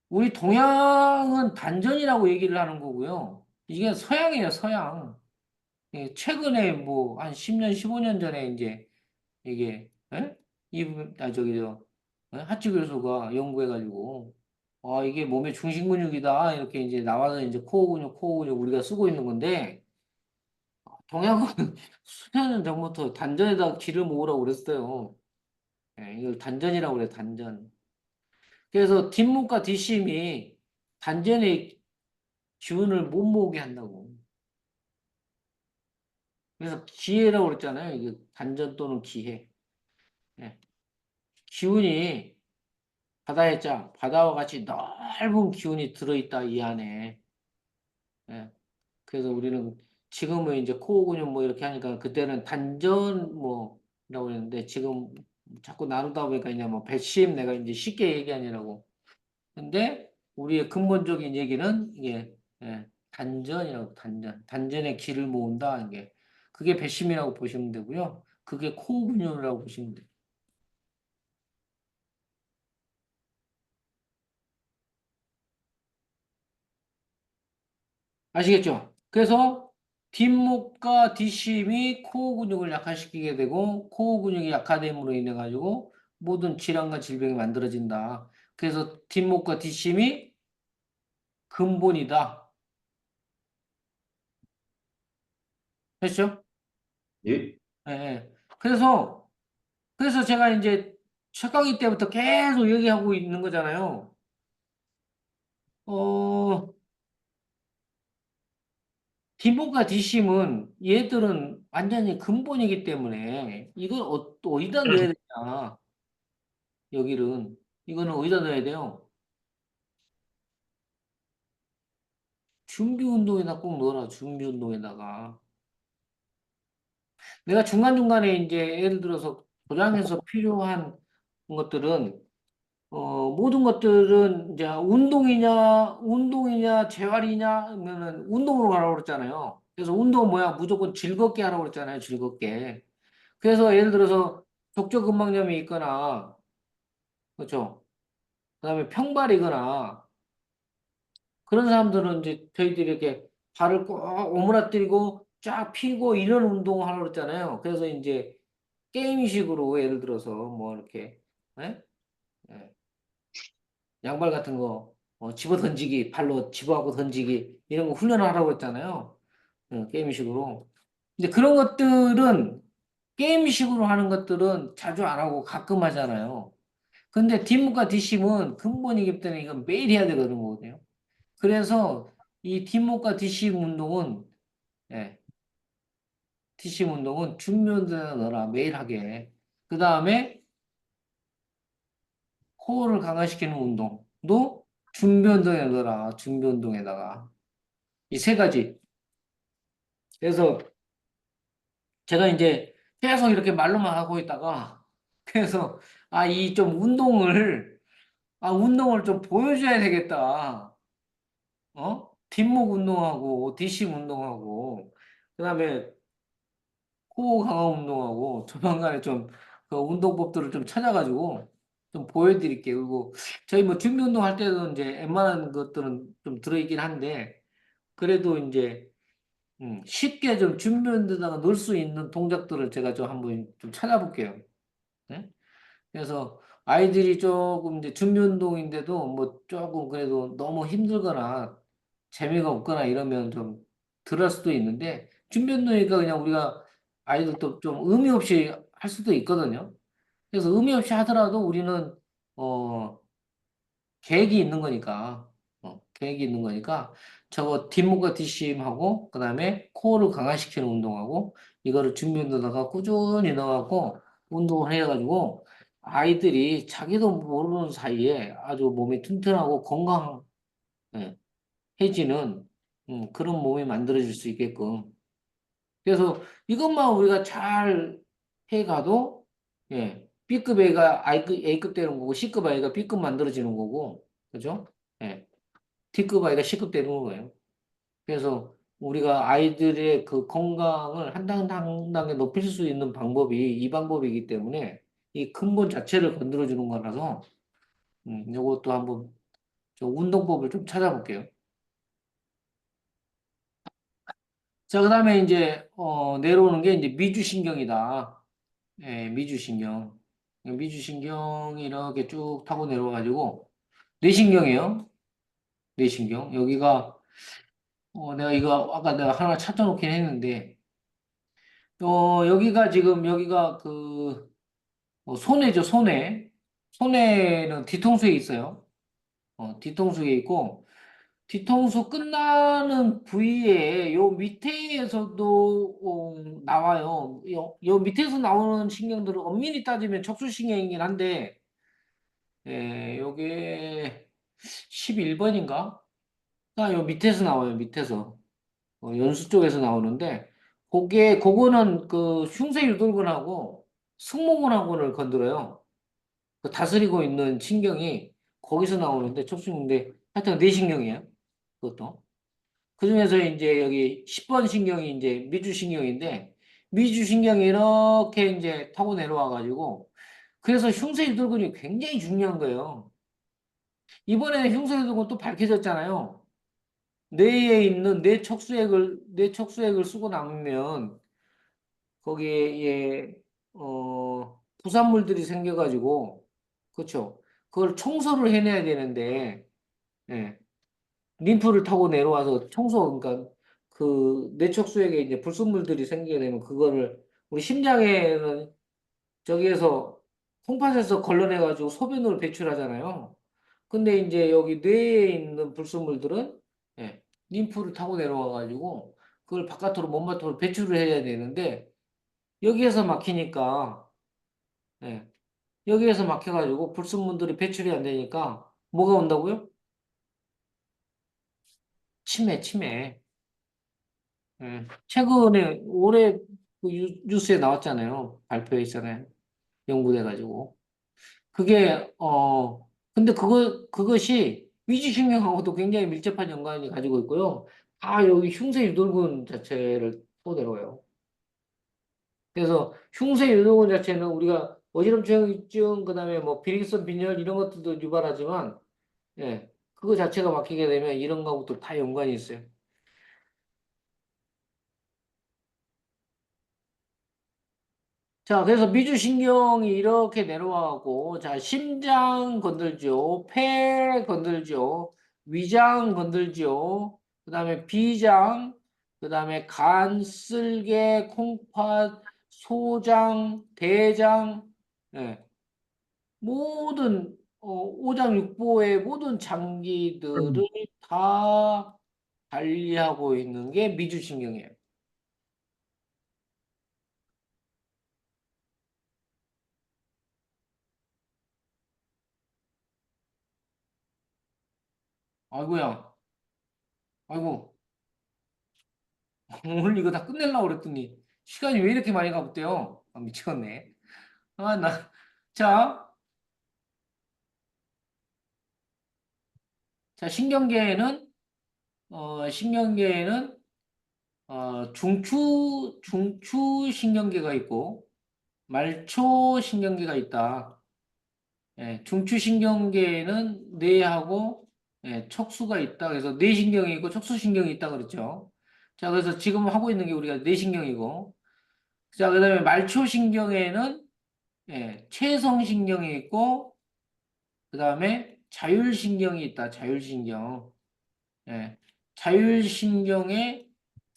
[SPEAKER 1] 우리 동양은 단전이라고 얘기를 하는 거고요. 이게 서양이에요, 서양. 예, 최근에 뭐 한 10년, 15년 전에 이제 이게 예? 저기 하치 교수가 연구해가지고 이게 몸의 중심 근육이다 이렇게 이제 나와서 이제 코어 근육 우리가 쓰고 있는 건데 동양은 수천 년 전부터 단전에다 기를 모으라고 그랬어요. 예, 이걸 단전이라고 그래, 단전. 그래서 뒷목과 뒷심이 단전의 기운을 못 모으게 한다고. 그래서 기회라고 그랬잖아요. 이게 단전 또는 기회. 예. 기운이 바다의 자, 바다와 같이 넓은 기운이 들어있다, 이 안에. 예. 그래서 우리는 지금은 이제 코어 근육 뭐 이렇게 하니까 그때는 단전 뭐라고 했는데 지금 자꾸 나누다 보니까 이제 뭐 배심 내가 이제 쉽게 얘기하느라고. 근데 우리의 근본적인 얘기는 이게 단전이라고 단전의 기를 모은다 이게 그게 배심이라고 보시면 되고요. 그게 코어 근육이라고 보시면 돼요. 아시겠죠? 그래서 뒷목과 뒷심이 코어 근육을 약화시키게 되고 코어 근육이 약화됨으로 인해 가지고 모든 질환과 질병이 만들어진다. 그래서 뒷목과 뒷심이 근본이다. 됐죠?
[SPEAKER 2] 예?
[SPEAKER 1] 예. 예. 그래서 제가 이제 책강의 때부터 계속 얘기하고 있는 거잖아요. 어, 뒷목과 뒷심은 얘들은 완전히 근본이기 때문에 이걸 또 어디다 넣어야 되냐? 여기는 이거는 어디다 넣어야 돼요? 준비 운동에다 꼭 넣어라. 준비 운동에다가 내가 중간중간에 이제 예를 들어서 도장에서 필요한 것들은 모든 것들은 이제 운동이냐 재활이냐 하면은 운동으로 가라고 그랬잖아요. 그래서 운동은 뭐야? 무조건 즐겁게 하라고 그랬잖아요. 즐겁게. 그래서 예를 들어서 족저근막염이 있거나 그렇죠? 그다음에 평발이거나 그런 사람들은 이제 저희들이 이렇게 발을 꼭 오므라뜨리고 쫙 펴고 이런 운동을 하라고 그랬잖아요. 그래서 이제 게임식으로 예를 들어서 뭐 이렇게 예? 예. 양발 같은 거 집어 던지기 발로 집어하고 던지기 이런 거 훈련하라고 했잖아요. 게임식으로. 근데 그런 것들은 게임식으로 하는 것들은 자주 안 하고 가끔 하잖아요. 근데 뒷목과 뒷심은 근본이기 때문에 이건 매일 해야 되거든, 거든요. 그래서 이 뒷목과 뒷심 운동은 예, 뒷심 운동은 준비운동에 넣어라 매일 하게. 그 다음에 코어를 강화시키는 운동도 준비운동에 넣어라. 준비운동에다가 이 세 가지. 그래서 제가 이제 계속 이렇게 말로만 하고 있다가 그래서 이 좀 운동을 좀 보여줘야 되겠다. 뒷목 운동하고 뒷심 운동하고 그다음에 호흡 강화 운동하고 조만간에 좀 그 운동법들을 좀 찾아가지고 좀 보여드릴게요. 그리고 저희 뭐 준비 운동 할 때도 이제 웬만한 것들은 좀 들어있긴 한데 그래도 이제 쉽게 좀 준비 운동에다가 넣을 수 있는 동작들을 제가 좀 한번 좀 찾아볼게요. 네? 그래서 아이들이 조금 이제 준비 운동인데도 뭐 조금 그래도 너무 힘들거나 재미가 없거나 이러면 좀 덜 할 수도 있는데 준비 운동이니까 그냥 우리가 아이들도 좀 의미 없이 할 수도 있거든요. 그래서 의미 없이 하더라도 우리는 어 계획이 있는 거니까 계획이 있는 거니까 저거 뒷목과 뒷심하고 그다음에 코어를 강화시키는 운동하고 이거를 준비 운동에다가 꾸준히 넣어갖고 운동을 해가지고 아이들이 자기도 모르는 사이에 아주 몸이 튼튼하고 건강해지는 그런 몸이 만들어질 수 있게끔 그래서 이것만 우리가 잘 해가도 B급 A가 A급 되는 거고 C급 A가 B급 만들어지는 거고 그죠? 예. D급 A가 C급 되는 거예요. 그래서 우리가 아이들의 그 건강을 한 단계 한 단계 높일 수 있는 방법이 이 방법이기 때문에 이 근본 자체를 건드려 주는 거라서 이것도 한번 저 운동법을 좀 찾아볼게요. 자, 그다음에 이제 내려오는 게 이제 미주신경이다. 예, 미주신경. 미주신경이 이렇게 쭉 타고 내려와가지고 뇌신경이에요. 뇌신경. 여기가 내가 이거 아까 내가 하나 찾아놓긴 했는데 여기가 지금 여기가 그 손해죠, 손해. 손해는 뒤통수에 있어요. 뒤통수에 있고 뒤통수 끝나는 부위에 요 밑에서도 나와요. 요 밑에서 나오는 신경들은 엄밀히 따지면 척추신경이긴 한데 요게 11번인가? 요 밑에서 나와요. 밑에서. 연수 쪽에서 나오는데, 그거는 그 흉쇄유돌근하고 승모근하고를 건드려요. 그 다스리고 있는 신경이 거기서 나오는데, 척추인데, 하여튼 뇌신경이에요. 그것도. 그중에서 이제 여기 10번 신경이 이제 미주신경인데, 미주신경이 이렇게 이제 타고 내려와가지고, 그래서 흉쇄유돌근이 굉장히 중요한 거예요. 이번에 흉쇄유돌근 또 밝혀졌잖아요. 뇌에 있는 뇌척수액을 쓰고 남으면 거기에 부산물들이 생겨가지고 그렇죠. 그걸 청소를 해내야 되는데 예, 림프를 타고 내려와서 그러니까 그 뇌척수액에 이제 불순물들이 생기게 되면 그거를 우리 심장에는 저기에서 콩팥에서 걸러내가지고 소변으로 배출하잖아요. 근데 이제 여기 뇌에 있는 불순물들은 예, 림프를 타고 내려와가지고 그걸 바깥으로 몸바닥으로 배출을 해야 되는데 여기에서 막히니까 예, 여기에서 막혀가지고 불순물들이 배출이 안 되니까 뭐가 온다고요? 치매. 최근에 올해 그 뉴스에 나왔잖아요. 발표에 있잖아요. 연구돼가지고. 그게, 근데 그것이 위지신경하고도 굉장히 밀접한 연관이 가지고 있고요. 다 여기 흉쇄유돌근 자체를 토대로요. 그래서 흉쇄유돌근 자체는 우리가 어지럼증, 그다음에 뭐 비립선 빈혈 이런 것들도 유발하지만, 예, 그거 자체가 막히게 되면 이런 거하고도 다 연관이 있어요. 자, 그래서 미주신경이 이렇게 내려와고, 자, 심장 건들죠, 폐 건들죠, 위장 건들죠, 그 다음에 비장, 그 다음에 간, 쓸개, 콩팥, 소장, 대장, 예, 모든, 오장육부의 모든 장기들을 다 관리하고 있는 게 미주신경이에요. 아이고야, 아이고. 오늘 이거 다 끝내려고 그랬더니 시간이 왜 이렇게 많이 가봤대요? 아, 미치겠네. 아, 자, 자, 신경계에는, 중추 신경계가 있고, 말초 신경계가 있다. 예, 중추 신경계에는 뇌하고, 예, 척수가 있다. 그래서 뇌신경이 있고, 척수신경이 있다. 그랬죠. 자, 그래서 지금 하고 있는 게 우리가 뇌신경이고, 자, 그 다음에 말초 신경에는, 예, 최성신경이 있고, 그 다음에 자율신경이 있다. 자율신경. 예. 자율신경에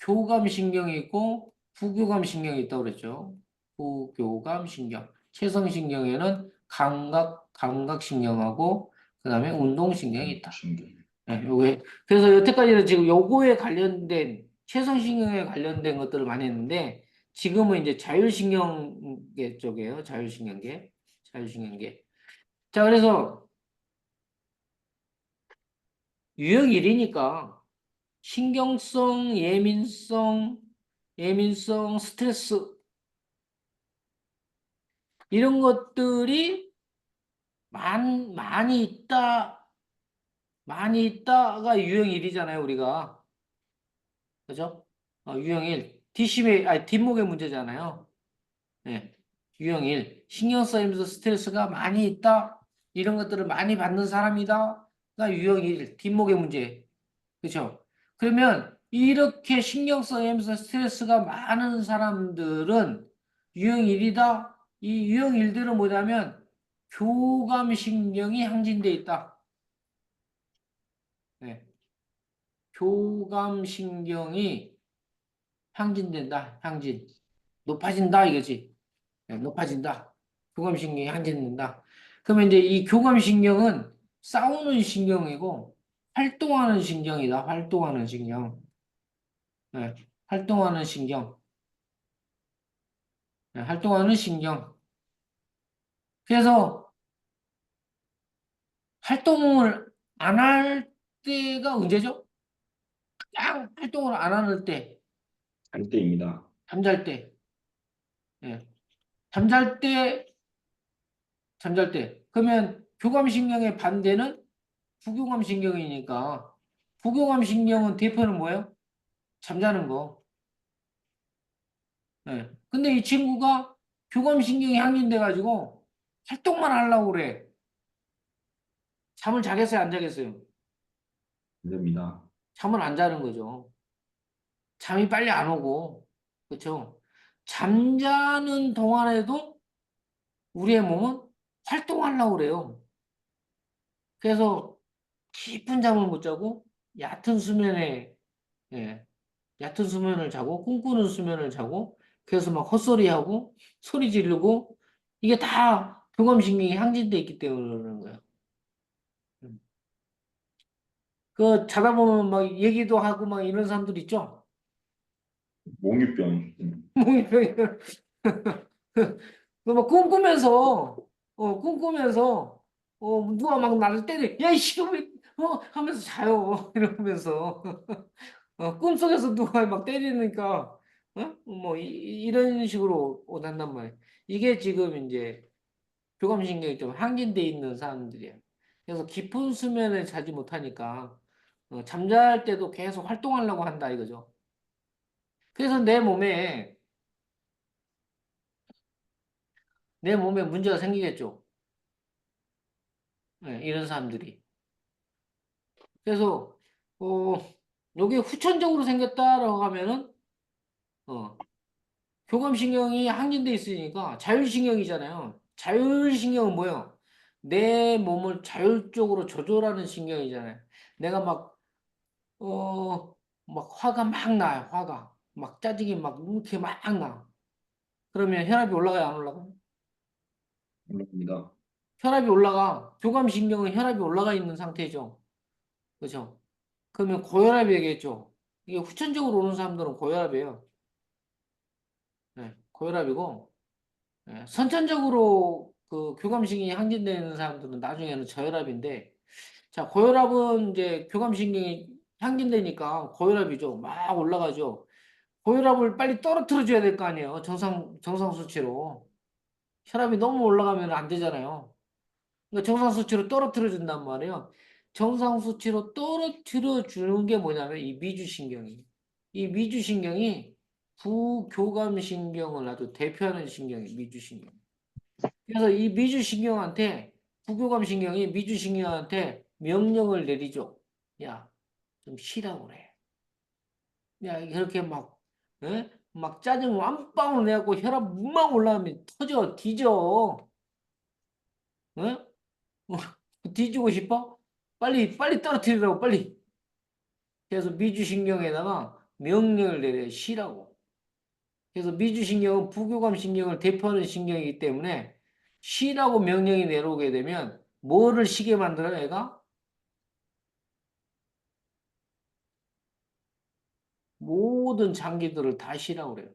[SPEAKER 1] 교감신경이 있고 부교감신경이 있다고 그랬죠. 부교감신경. 체성신경에는 감각신경하고 그 다음에 운동신경이 있다.
[SPEAKER 2] 신경.
[SPEAKER 1] 예, 요게. 그래서 여태까지는 지금 요거에 관련된 체성신경에 관련된 것들을 많이 했는데 지금은 이제 자율신경계 쪽이에요. 자율신경계. 자율신경계. 자, 그래서 유형 1이니까 신경성, 예민성, 스트레스 이런 것들이 많이 있다, 많이 있다가 유형 1이잖아요, 우리가. 그죠? 유형 1. 뒷목의 문제잖아요. 네. 유형 1. 신경 쓰이면서 스트레스가 많이 있다. 이런 것들을 많이 받는 사람이다. 가 유형 1. 뒷목의 문제. 그렇죠? 그러면 이렇게 신경 쓰이면서 스트레스가 많은 사람들은 유형 1이다. 이 유형 1들은 뭐냐면 교감신경이 항진돼 있다. 네. 교감신경이 항진된다. 항진. 높아진다 이거지. 네, 높아진다. 교감신경이 항진된다. 그러면 이제 이 교감신경은 싸우는 신경이고 활동하는 신경이다. 활동하는 신경. 네, 활동하는 신경. 네, 활동하는 신경. 그래서 활동을 안 할 때가 언제죠? 딱 활동을 안 하는 때,
[SPEAKER 2] 갈 때입니다.
[SPEAKER 1] 잠잘 때, 예. 잠잘 때, 잠잘 때. 그러면 교감신경의 반대는 부교감신경이니까 부교감신경은 대표는 뭐예요? 잠자는 거. 예. 근데 이 친구가 교감신경이 항진돼 가지고 활동만 하려고 그래. 잠을 자겠어요, 안 자겠어요?
[SPEAKER 2] 안 됩니다.
[SPEAKER 1] 잠을 안 자는 거죠. 잠이 빨리 안 오고, 그렇죠? 잠자는 동안에도 우리의 몸은 활동하려고 그래요. 그래서 깊은 잠을 못 자고 얕은 수면에, 예, 얕은 수면을 자고 꿈꾸는 수면을 자고 그래서 막 헛소리하고 소리 지르고 이게 다 교감신경이 항진돼 있기 때문에 그러는 거예요. 음. 그 자다 보면 막 얘기도 하고 막 이런 사람들 있죠?
[SPEAKER 2] 몽유병.
[SPEAKER 1] 몽유병이 그막 꿈꾸면서 꿈꾸면서 누가 막 나를 때려 야이씨 하면서 자요 이러면서 꿈속에서 누가 막 때리니까 뭐 이런 식으로 오단단 말이에요. 이게 지금 이제 교감신경이 좀 항진돼 있는 사람들이에요. 그래서 깊은 수면에 자지 못하니까 잠잘 때도 계속 활동하려고 한다 이거죠. 그래서 내 몸에 문제가 생기겠죠. 이런 사람들이. 그래서 어, 요게 후천적으로 생겼다라고 하면은 어, 교감신경이 항진돼 있으니까 자율신경이잖아요. 자율신경은 뭐예요? 내 몸을 자율적으로 조절하는 신경이잖아요. 내가 막 화가 막 나요. 화가 막 짜증이 막 이렇게 막 나. 그러면 혈압이 올라가요, 안 올라가요?
[SPEAKER 2] 올라갑니다.
[SPEAKER 1] 혈압이 올라가. 교감신경은 혈압이 올라가 있는 상태죠. 그렇죠? 그러면 고혈압이 되겠죠. 이게 후천적으로 오는 사람들은 고혈압이에요. 네, 고혈압이고, 선천적으로 그 교감신경이 항진되는 사람들은 나중에는 저혈압인데, 자, 고혈압은 이제 교감신경이 항진되니까 고혈압이죠. 막 올라가죠. 고혈압을 빨리 떨어뜨려 줘야 될 거 아니에요. 정상 수치로. 혈압이 너무 올라가면 안 되잖아요. 그러니까 정상 수치로 떨어뜨려 준단 말이에요. 정상 수치로 떨어뜨려 주는 게 뭐냐면 이 미주신경이에요. 이 미주신경이 부교감신경을 아주 대표하는 신경이에요. 미주신경. 그래서 이 미주신경한테 부교감신경이 미주신경한테 명령을 내리죠. 야, 좀 쉬라고 그래. 야, 그렇게 막 짜증 완빵을 내갖고 혈압 막 올라가면 터져, 뒤져. 어? 뒤지고 싶어? 빨리 떨어뜨리라고, 빨리. 그래서 미주신경에다가 명령을 내려, 쉬라고. 그래서 미주신경은 부교감신경을 대표하는 신경이기 때문에 쉬라고 명령이 내려오게 되면 뭐를 쉬게 만들어요, 애가? 모든 장기들을 다 쉬라고 그래요.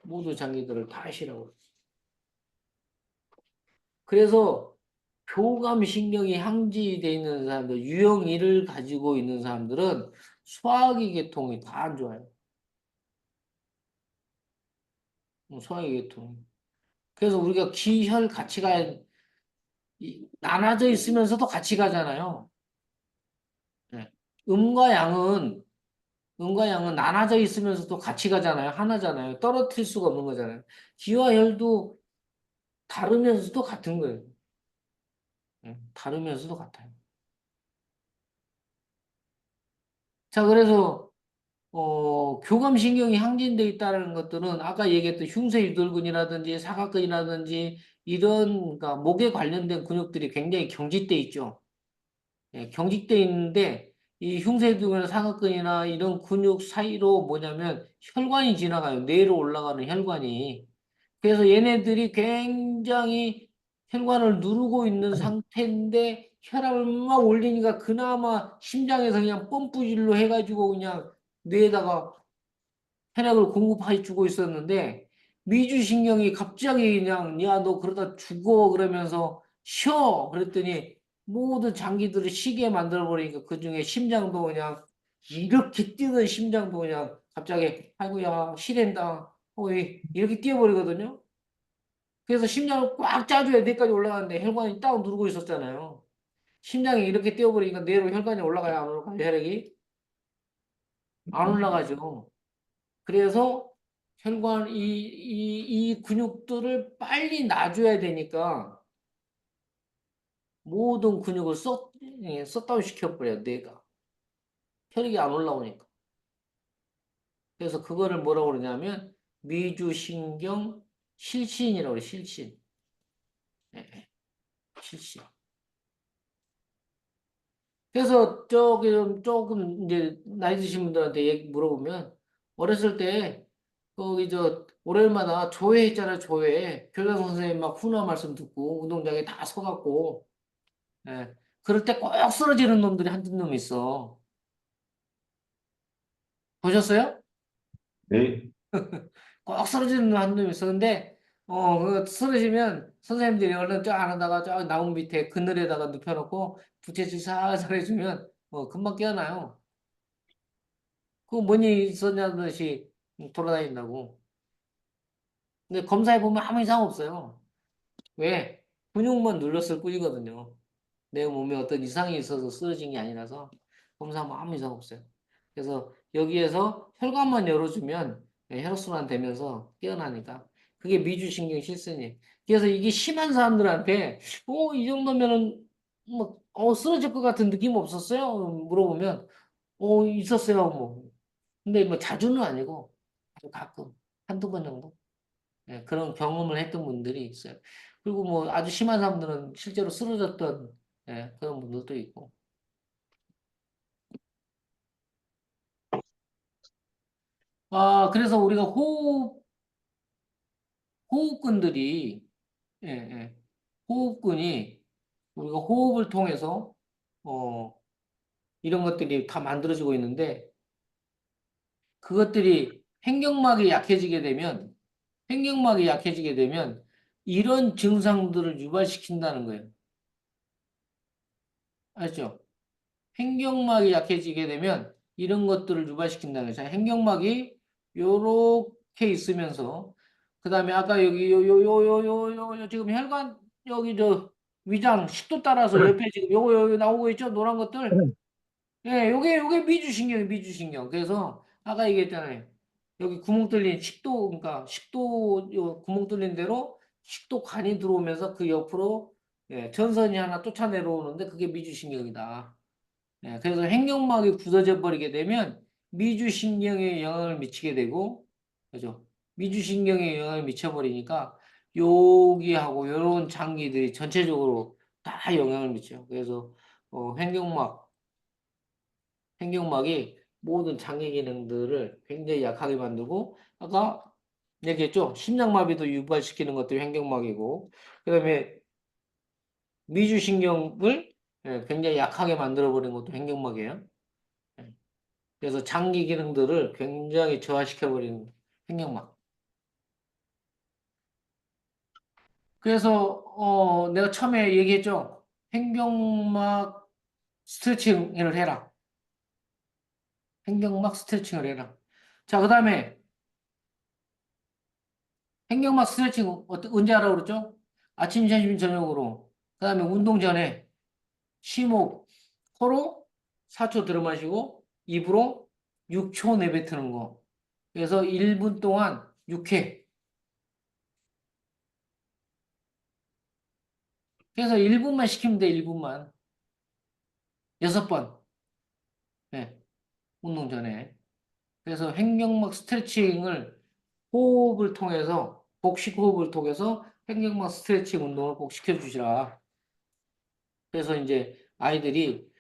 [SPEAKER 1] 모든 장기들을 다 쉬라고 그래요. 그래서 교감신경이 항지되어 있는 사람들, 유형1을 가지고 있는 사람들은 소화기 계통이 다 안 좋아요. 소화기 계통. 그래서 우리가 기혈 같이 나눠져 있으면서도 같이 가잖아요. 네. 음과 양은, 음과 양은 나눠져 있으면서도 같이 가잖아요. 하나잖아요. 떨어뜨릴 수가 없는 거잖아요. 기와 혈도 다르면서도 같은 거예요. 다르면서도 같아요. 자, 그래서 교감신경이 항진돼 있다는 것들은 아까 얘기했던 흉쇄유돌근이라든지 사각근이라든지 이런 그러니까 목에 관련된 근육들이 굉장히 경직돼 있죠. 경직돼 있는데 이 흉쇄유돌근이나 사각근이나 이런 근육 사이로 뭐냐면 혈관이 지나가요. 뇌로 올라가는 혈관이. 그래서 얘네들이 굉장히 혈관을 누르고 있는 상태인데 혈압을 막 올리니까 그나마 심장에서 그냥 펌프질로 해가지고 그냥 뇌에다가 혈액을 공급해 주고 있었는데 미주신경이 갑자기 그냥 야 너 그러다 죽어 그러면서 쉬어 그랬더니 모든 장기들을 쉬게 만들어버리니까 그중에 심장도 그냥 이렇게 뛰던 심장도 그냥 갑자기 아이고야 쉬된다 이렇게 뛰어버리거든요. 그래서 심장을 꽉 짜줘야 뇌까지 올라가는데 혈관이 딱 누르고 있었잖아요. 심장이 이렇게 뛰어버리니까 뇌로 혈관이 올라가야 안 올라가요, 혈액이? 안 올라가죠. 그래서 혈관, 이 근육들을 빨리 놔줘야 되니까 모든 근육을 셧다운 시켜버려요, 뇌가. 혈액이 안 올라오니까. 그래서 그거를 뭐라고 그러냐면 미주신경 실신이라고 그래요, 실신. 예, 예, 실신. 그래서 조금 이제 나이 드신 분들한테 얘기 물어보면 어렸을 때 거기 월요일마다 조회 있잖아요, 조회. 교장 선생님 막 훈화 말씀 듣고 운동장에 다 서갖고 예. 그럴 때 꼭 쓰러지는 놈들이 한두 놈 있어. 보셨어요?
[SPEAKER 2] 네.
[SPEAKER 1] 꼭 쓰러지는 놈 한두 놈 있어. 근데 그 쓰러지면 선생님들이 얼른 쫙 안에다가 쫙 나무 밑에 그늘에다가 눕혀놓고 부채질 살살 해주면 금방 깨어나요. 그 뭐니 있었냐듯이 돌아다닌다고. 근데 검사해보면 아무 이상 없어요. 왜? 근육만 눌렀을 뿐이거든요. 내 몸에 어떤 이상이 있어서 쓰러진 게 아니라서 검사하면 아무 이상 없어요. 그래서 여기에서 혈관만 열어주면 혈액순환 되면서 깨어나니까 그게 미주신경 실선이에요. 그래서 이게 심한 사람들한테 이 정도면은 뭐 쓰러질 것 같은 느낌 없었어요? 물어보면 있었어요 뭐. 근데 뭐 자주는 아니고 아주 가끔 한두 번 정도 그런 경험을 했던 분들이 있어요. 그리고 뭐 아주 심한 사람들은 실제로 쓰러졌던 그런 분들도 있고. 그래서 우리가 호흡근들이, 예, 예. 호흡근이 우리가 호흡을 통해서, 어, 이런 것들이 다 만들어지고 있는데, 그것들이 횡격막이 약해지게 되면, 이런 증상들을 유발시킨다는 거예요. 알죠? 횡격막이 약해지게 되면 이런 것들을 유발시킨다는 거죠. 횡격막이 요렇게 있으면서 그다음에 아까 여기 요 지금 혈관 여기 위장 식도 따라서 옆에 지금 요거 나오고 있죠? 노란 것들. 예, 요게 미주신경. 그래서 아까 얘기했잖아요. 여기 구멍 뚫린 그러니까 식도 요 구멍 뚫린 대로 식도관이 들어오면서 그 옆으로 전선이 하나 쫓아 내려오는데 그게 미주신경이다. 그래서 횡격막이 굳어져 버리게 되면 미주신경에 영향을 미치게 되고, 그죠? 미주신경에 영향을 미쳐버리니까 여기하고 이런 장기들이 전체적으로 다 영향을 미쳐요. 그래서 횡격막이 모든 장기 기능들을 굉장히 약하게 만들고, 아까 얘기했죠? 심장마비도 유발시키는 것들이 횡격막이고, 그다음에 미주신경을 굉장히 약하게 만들어버리는 것도 횡격막이에요. 예. 그래서 장기 기능들을 굉장히 저하시켜버리는 횡격막. 그래서 내가 처음에 얘기했죠. 횡격막 스트레칭을 해라. 횡격막 스트레칭을 해라. 자, 그다음에 횡격막 스트레칭 언제 하라고 그랬죠? 아침, 점심, 저녁으로. 그다음에 운동 전에 심호흡, 코로 4초 들어 마시고 입으로 6초 내뱉는 거. 그래서 1분 동안 6회. 그래서 1분만 시키면 돼, 1분만. 6번. 네, 운동 전에. 그래서 횡격막 스트레칭을 복식 호흡을 통해서 횡격막 스트레칭 운동을 꼭 시켜주시라. 그래서 이제 아이들이,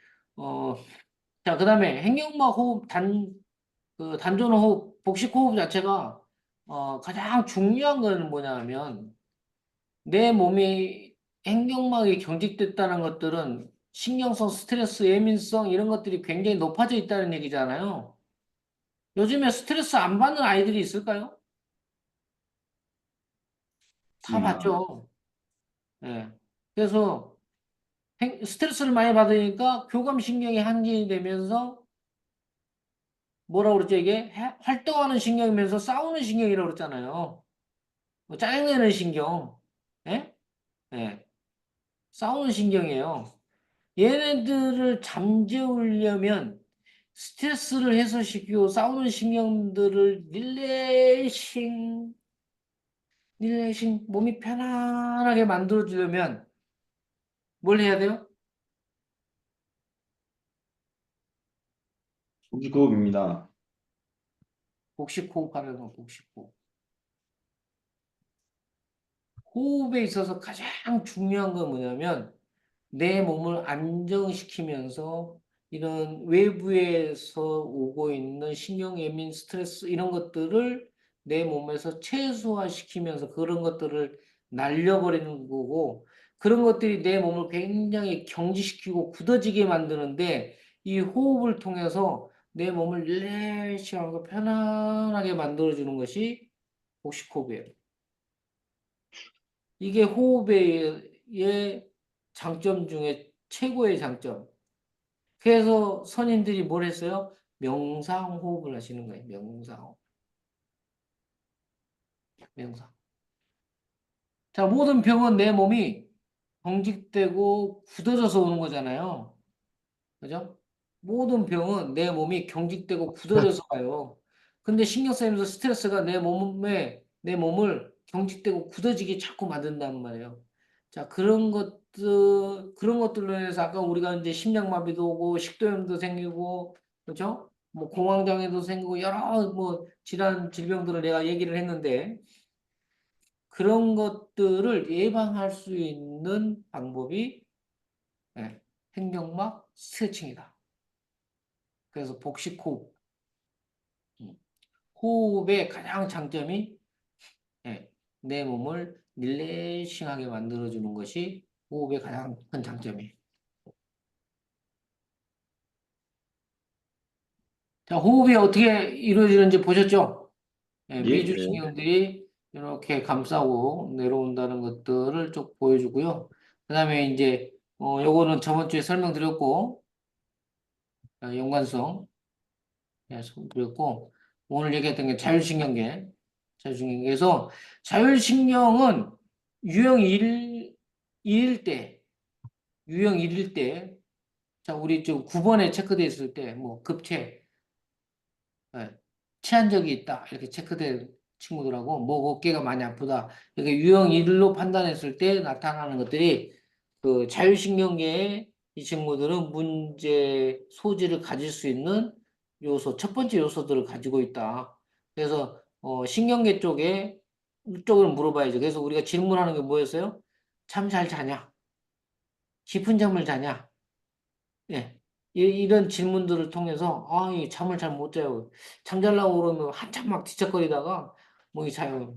[SPEAKER 1] 자, 그 다음에 횡격막 호흡, 단전 호흡, 복식 호흡 자체가, 가장 중요한 거는 뭐냐면, 내 몸이 횡격막이 경직됐다는 것들은 신경성 스트레스, 예민성 이런 것들이 굉장히 높아져 있다는 얘기잖아요. 요즘에 스트레스 안 받는 아이들이 있을까요? 다
[SPEAKER 2] 있습니다.
[SPEAKER 1] 받죠. 예. 그래서 스트레스를 많이 받으니까 교감신경이 항진이 되면서 뭐라고 그러죠? 이게 활동하는 신경이면서 싸우는 신경이라고 그랬잖아요. 뭐 짜증내는 신경. 예? 예. 싸우는 신경이에요. 얘네들을 잠재우려면 스트레스를 해소시키고 싸우는 신경들을 릴레이싱 몸이 편안하게 만들어주려면 뭘 해야 돼요?
[SPEAKER 2] 복식호흡입니다.
[SPEAKER 1] 복식호흡하는 거, 복식호흡. 호흡에 있어서 가장 중요한 건 뭐냐면 내 몸을 안정시키면서 이런 외부에서 오고 있는 신경예민 스트레스 이런 것들을 내 몸에서 최소화시키면서 그런 것들을 날려버리는 거고 그런 것들이 내 몸을 굉장히 경직시키고 굳어지게 만드는데 이 호흡을 통해서 내 몸을 릴렉싱하고 편안하게 만들어주는 것이 복식호흡이에요. 이게 호흡의 장점 중에 최고의 장점. 그래서 선인들이 뭘 했어요? 명상호흡을 하시는 거예요. 명상. 자, 모든 병은 내 몸이 경직되고 굳어져서 오는 거잖아요. 그죠? 모든 병은 내 몸이 경직되고 굳어져서 와요. 근데 신경 쓰이면서 스트레스가 내 몸을 경직되고 굳어지게 자꾸 만든단 말이에요. 자, 그런 것들로 인해서 아까 우리가 이제 심장마비도 오고 식도염도 생기고, 그죠? 뭐 공황장애도 생기고 여러 뭐 질병들을 내가 얘기를 했는데 그런 것들을 예방할 수 있는 방법이 예, 횡격막 스트레칭이다. 그래서 복식호흡. 음. 호흡의 가장 장점이 예, 내 몸을 릴렉싱하게 만들어주는 것이 호흡의 가장 큰 장점이에요. 자, 호흡이 어떻게 이루어지는지 보셨죠? 예,
[SPEAKER 2] 예,
[SPEAKER 4] 네.
[SPEAKER 1] 미주신경들이 이렇게 감싸고 내려온다는 것들을 쭉 보여주고요. 그 다음에 이제, 요거는 저번 주에 설명드렸고, 연관성, 설명드렸고, 오늘 얘기했던 게 자율신경계. 자율신경계에서, 자율신경은 유형 1일 때, 유형 1일 때, 자, 우리 저 9번에 체크돼 있을 때, 뭐, 급체, 예, 체한 적이 있다. 이렇게 체크된 친구들하고, 뭐, 어깨가 많이 아프다. 이렇게 유형 1로 판단했을 때 나타나는 것들이, 그 자율신경계의 이 친구들은 문제 소지를 가질 수 있는 요소, 첫 번째 요소들을 가지고 있다. 그래서, 신경계 이쪽을 물어봐야죠. 그래서 우리가 질문하는 게 뭐였어요? 잠 잘 자냐? 깊은 잠을 자냐? 예. 이런 질문들을 통해서, 이 잠을 잘 못 자요. 잠자려고 그러면 한참 막 뒤척거리다가, 뭐, 이 자요.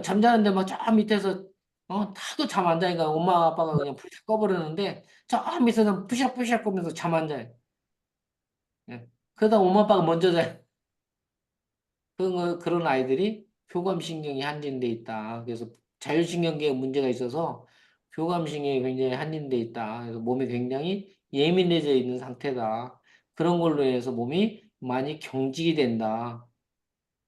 [SPEAKER 1] 잠자는데 막 저 밑에서, 하도 잠 안 자니까 엄마 아빠가 그냥 불 꺼버리는데, 저 밑에서 부시락부시락 거면서 잠 안 자요. 예. 그러다 엄마 아빠가 먼저 자요. 그런 아이들이 교감신경이 한진돼 있다. 그래서 자율신경계에 문제가 있어서 교감신경이 굉장히 한진돼 있다. 그래서 몸이 굉장히 예민해져 있는 상태다. 그런 걸로 해서 몸이 많이 경직이 된다.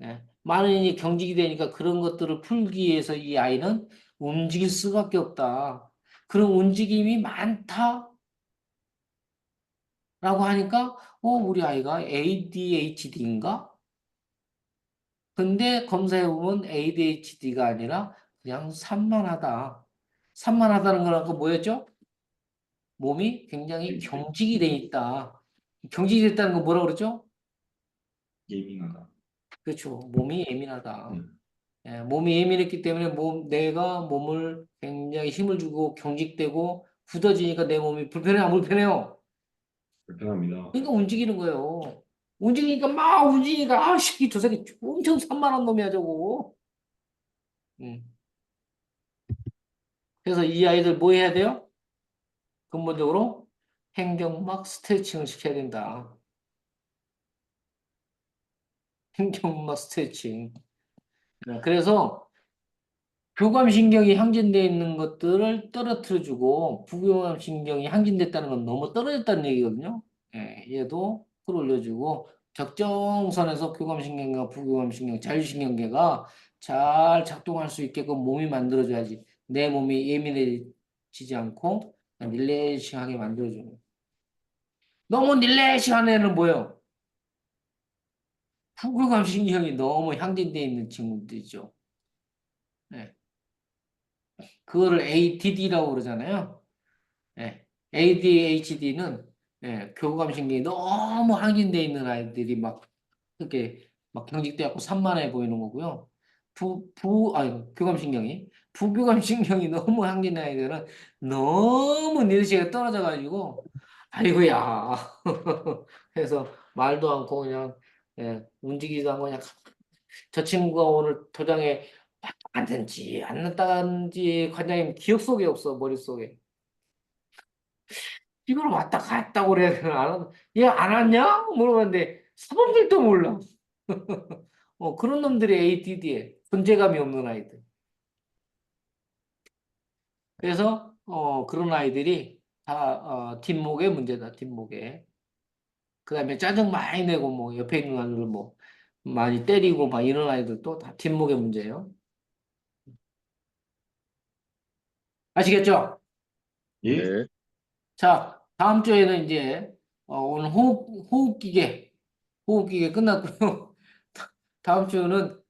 [SPEAKER 1] 예. 많이 경직이 되니까 그런 것들을 풀기 위해서 이 아이는 움직일 수밖에 없다. 그런 움직임이 많다라고 하니까 우리 아이가 ADHD인가? 근데 검사해보면 ADHD가 아니라 그냥 산만하다. 산만하다는 건 아까 뭐였죠? 몸이 굉장히 경직이 돼 있다. 경직이 됐다는 건 뭐라 그러죠?
[SPEAKER 2] 예민하다.
[SPEAKER 1] 그렇죠. 몸이 예민하다.
[SPEAKER 2] 네,
[SPEAKER 1] 예, 몸이 예민했기 때문에 내가 몸을 굉장히 힘을 주고 경직되고 굳어지니까 내 몸이 불편해, 안 불편해요?
[SPEAKER 2] 불편합니다.
[SPEAKER 1] 그러니까 움직이는 거예요. 움직이니까 막 움직이니까, 새끼, 저 새끼 엄청 산만한 놈이야, 저거. 음. 그래서 이 아이들 뭐 해야 돼요? 근본적으로 횡격막 스트레칭을 시켜야 된다. 횡격막 스트레칭. 그래서 교감신경이 항진되어 있는 것들을 떨어뜨려주고 부교감신경이 항진됐다는 건 너무 떨어졌다는 얘기거든요. 예, 얘도 끌어올려주고 적정선에서 교감신경과 부교감신경, 자율신경계가 잘 작동할 수 있게끔 몸이 만들어줘야지. 내 몸이 예민해지지 않고 릴렉싱하게 만들어주는 거예요. 너무 릴렉싱한 애는 뭐예요? 부교감신경이 너무 향진되어 있는 친구들이죠. 네. 그거를 ADD라고 그러잖아요. 예. ADHD는 교감신경이 너무 항진되어 있는 아이들이 막 이렇게 막 경직돼갖고 산만해 보이는 거고요. 아니, 교감신경이. 부교감신경이 너무 항진된 아이들은 너무 니르시가 떨어져가지고, 아이고야. 그래서 말도 않고 그냥, 움직이지도 않고 그냥 저 친구가 오늘 도장에 왔든지 안 났다든지 관장님 기억 속에 없어, 머릿속에. 이걸 왔다 갔다 그래야 되나? 얘안 왔냐? 물어봤는데 사범들도 몰라. 그런 놈들이 ADD에 존재감이 없는 아이들. 그래서 그런 아이들이 다 뒷목의 문제다. 뒷목에. 그다음에 짜증 많이 내고 뭐 옆에 있는 아이들 뭐 많이 때리고 막 이런 아이들도 다 뒷목의 문제예요. 아시겠죠?
[SPEAKER 2] 예?
[SPEAKER 4] 네.
[SPEAKER 1] 자, 다음 주에는 이제 오늘 호흡기계 끝났고요. 다음 주는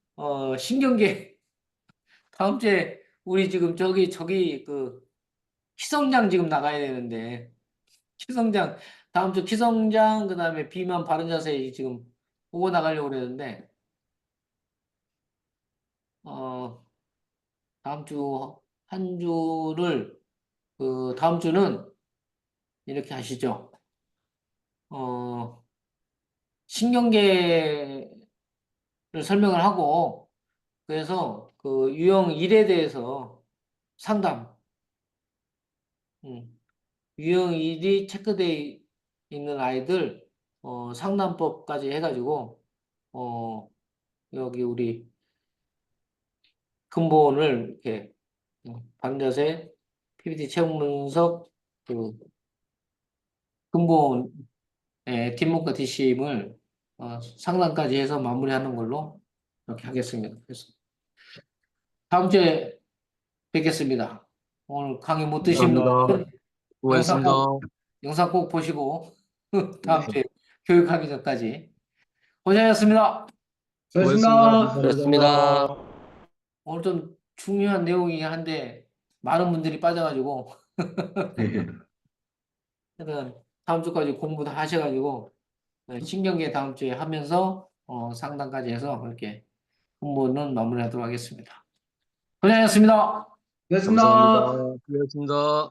[SPEAKER 1] 신경계. 다음 주에 우리 지금 저기 그 키성장 지금 나가야 되는데 키성장 다음 주 키성장 그다음에 비만 바른 자세 지금 보고 나가려고 그러는데 어 다음 주 한 주를 그 다음 주는 이렇게 하시죠. 어 신경계를 설명을 하고 그래서 그 유형 1에 대해서 상담 유형 1이 체크돼 있는 아이들 상담법까지 해가지고 어 여기 우리 근본을 이렇게 반자세 PPT 체험 분석 그 근본 뒷목과 뒷심을 상담까지 해서 마무리하는 걸로 이렇게 하겠습니다. 그래서 다음 주에 뵙겠습니다. 오늘 강의 못 드신
[SPEAKER 2] 감사합니다.
[SPEAKER 1] 분들
[SPEAKER 4] 수고하셨습니다.
[SPEAKER 1] 영상 꼭 보시고 다음
[SPEAKER 2] 네.
[SPEAKER 1] 주에 교육하기 전까지 고생하셨습니다.
[SPEAKER 4] 수고하셨습니다.
[SPEAKER 3] 고맙습니다.
[SPEAKER 1] 오늘 좀 중요한 내용이긴 한데 많은 분들이 빠져가지고 하여튼 다음 주까지 공부 다 하셔가지고 신경계 다음 주에 하면서 상담까지 해서 이렇게 공부는 마무리하도록 하겠습니다. 고생하셨습니다.
[SPEAKER 4] 감사합니다. 수고하셨습니다.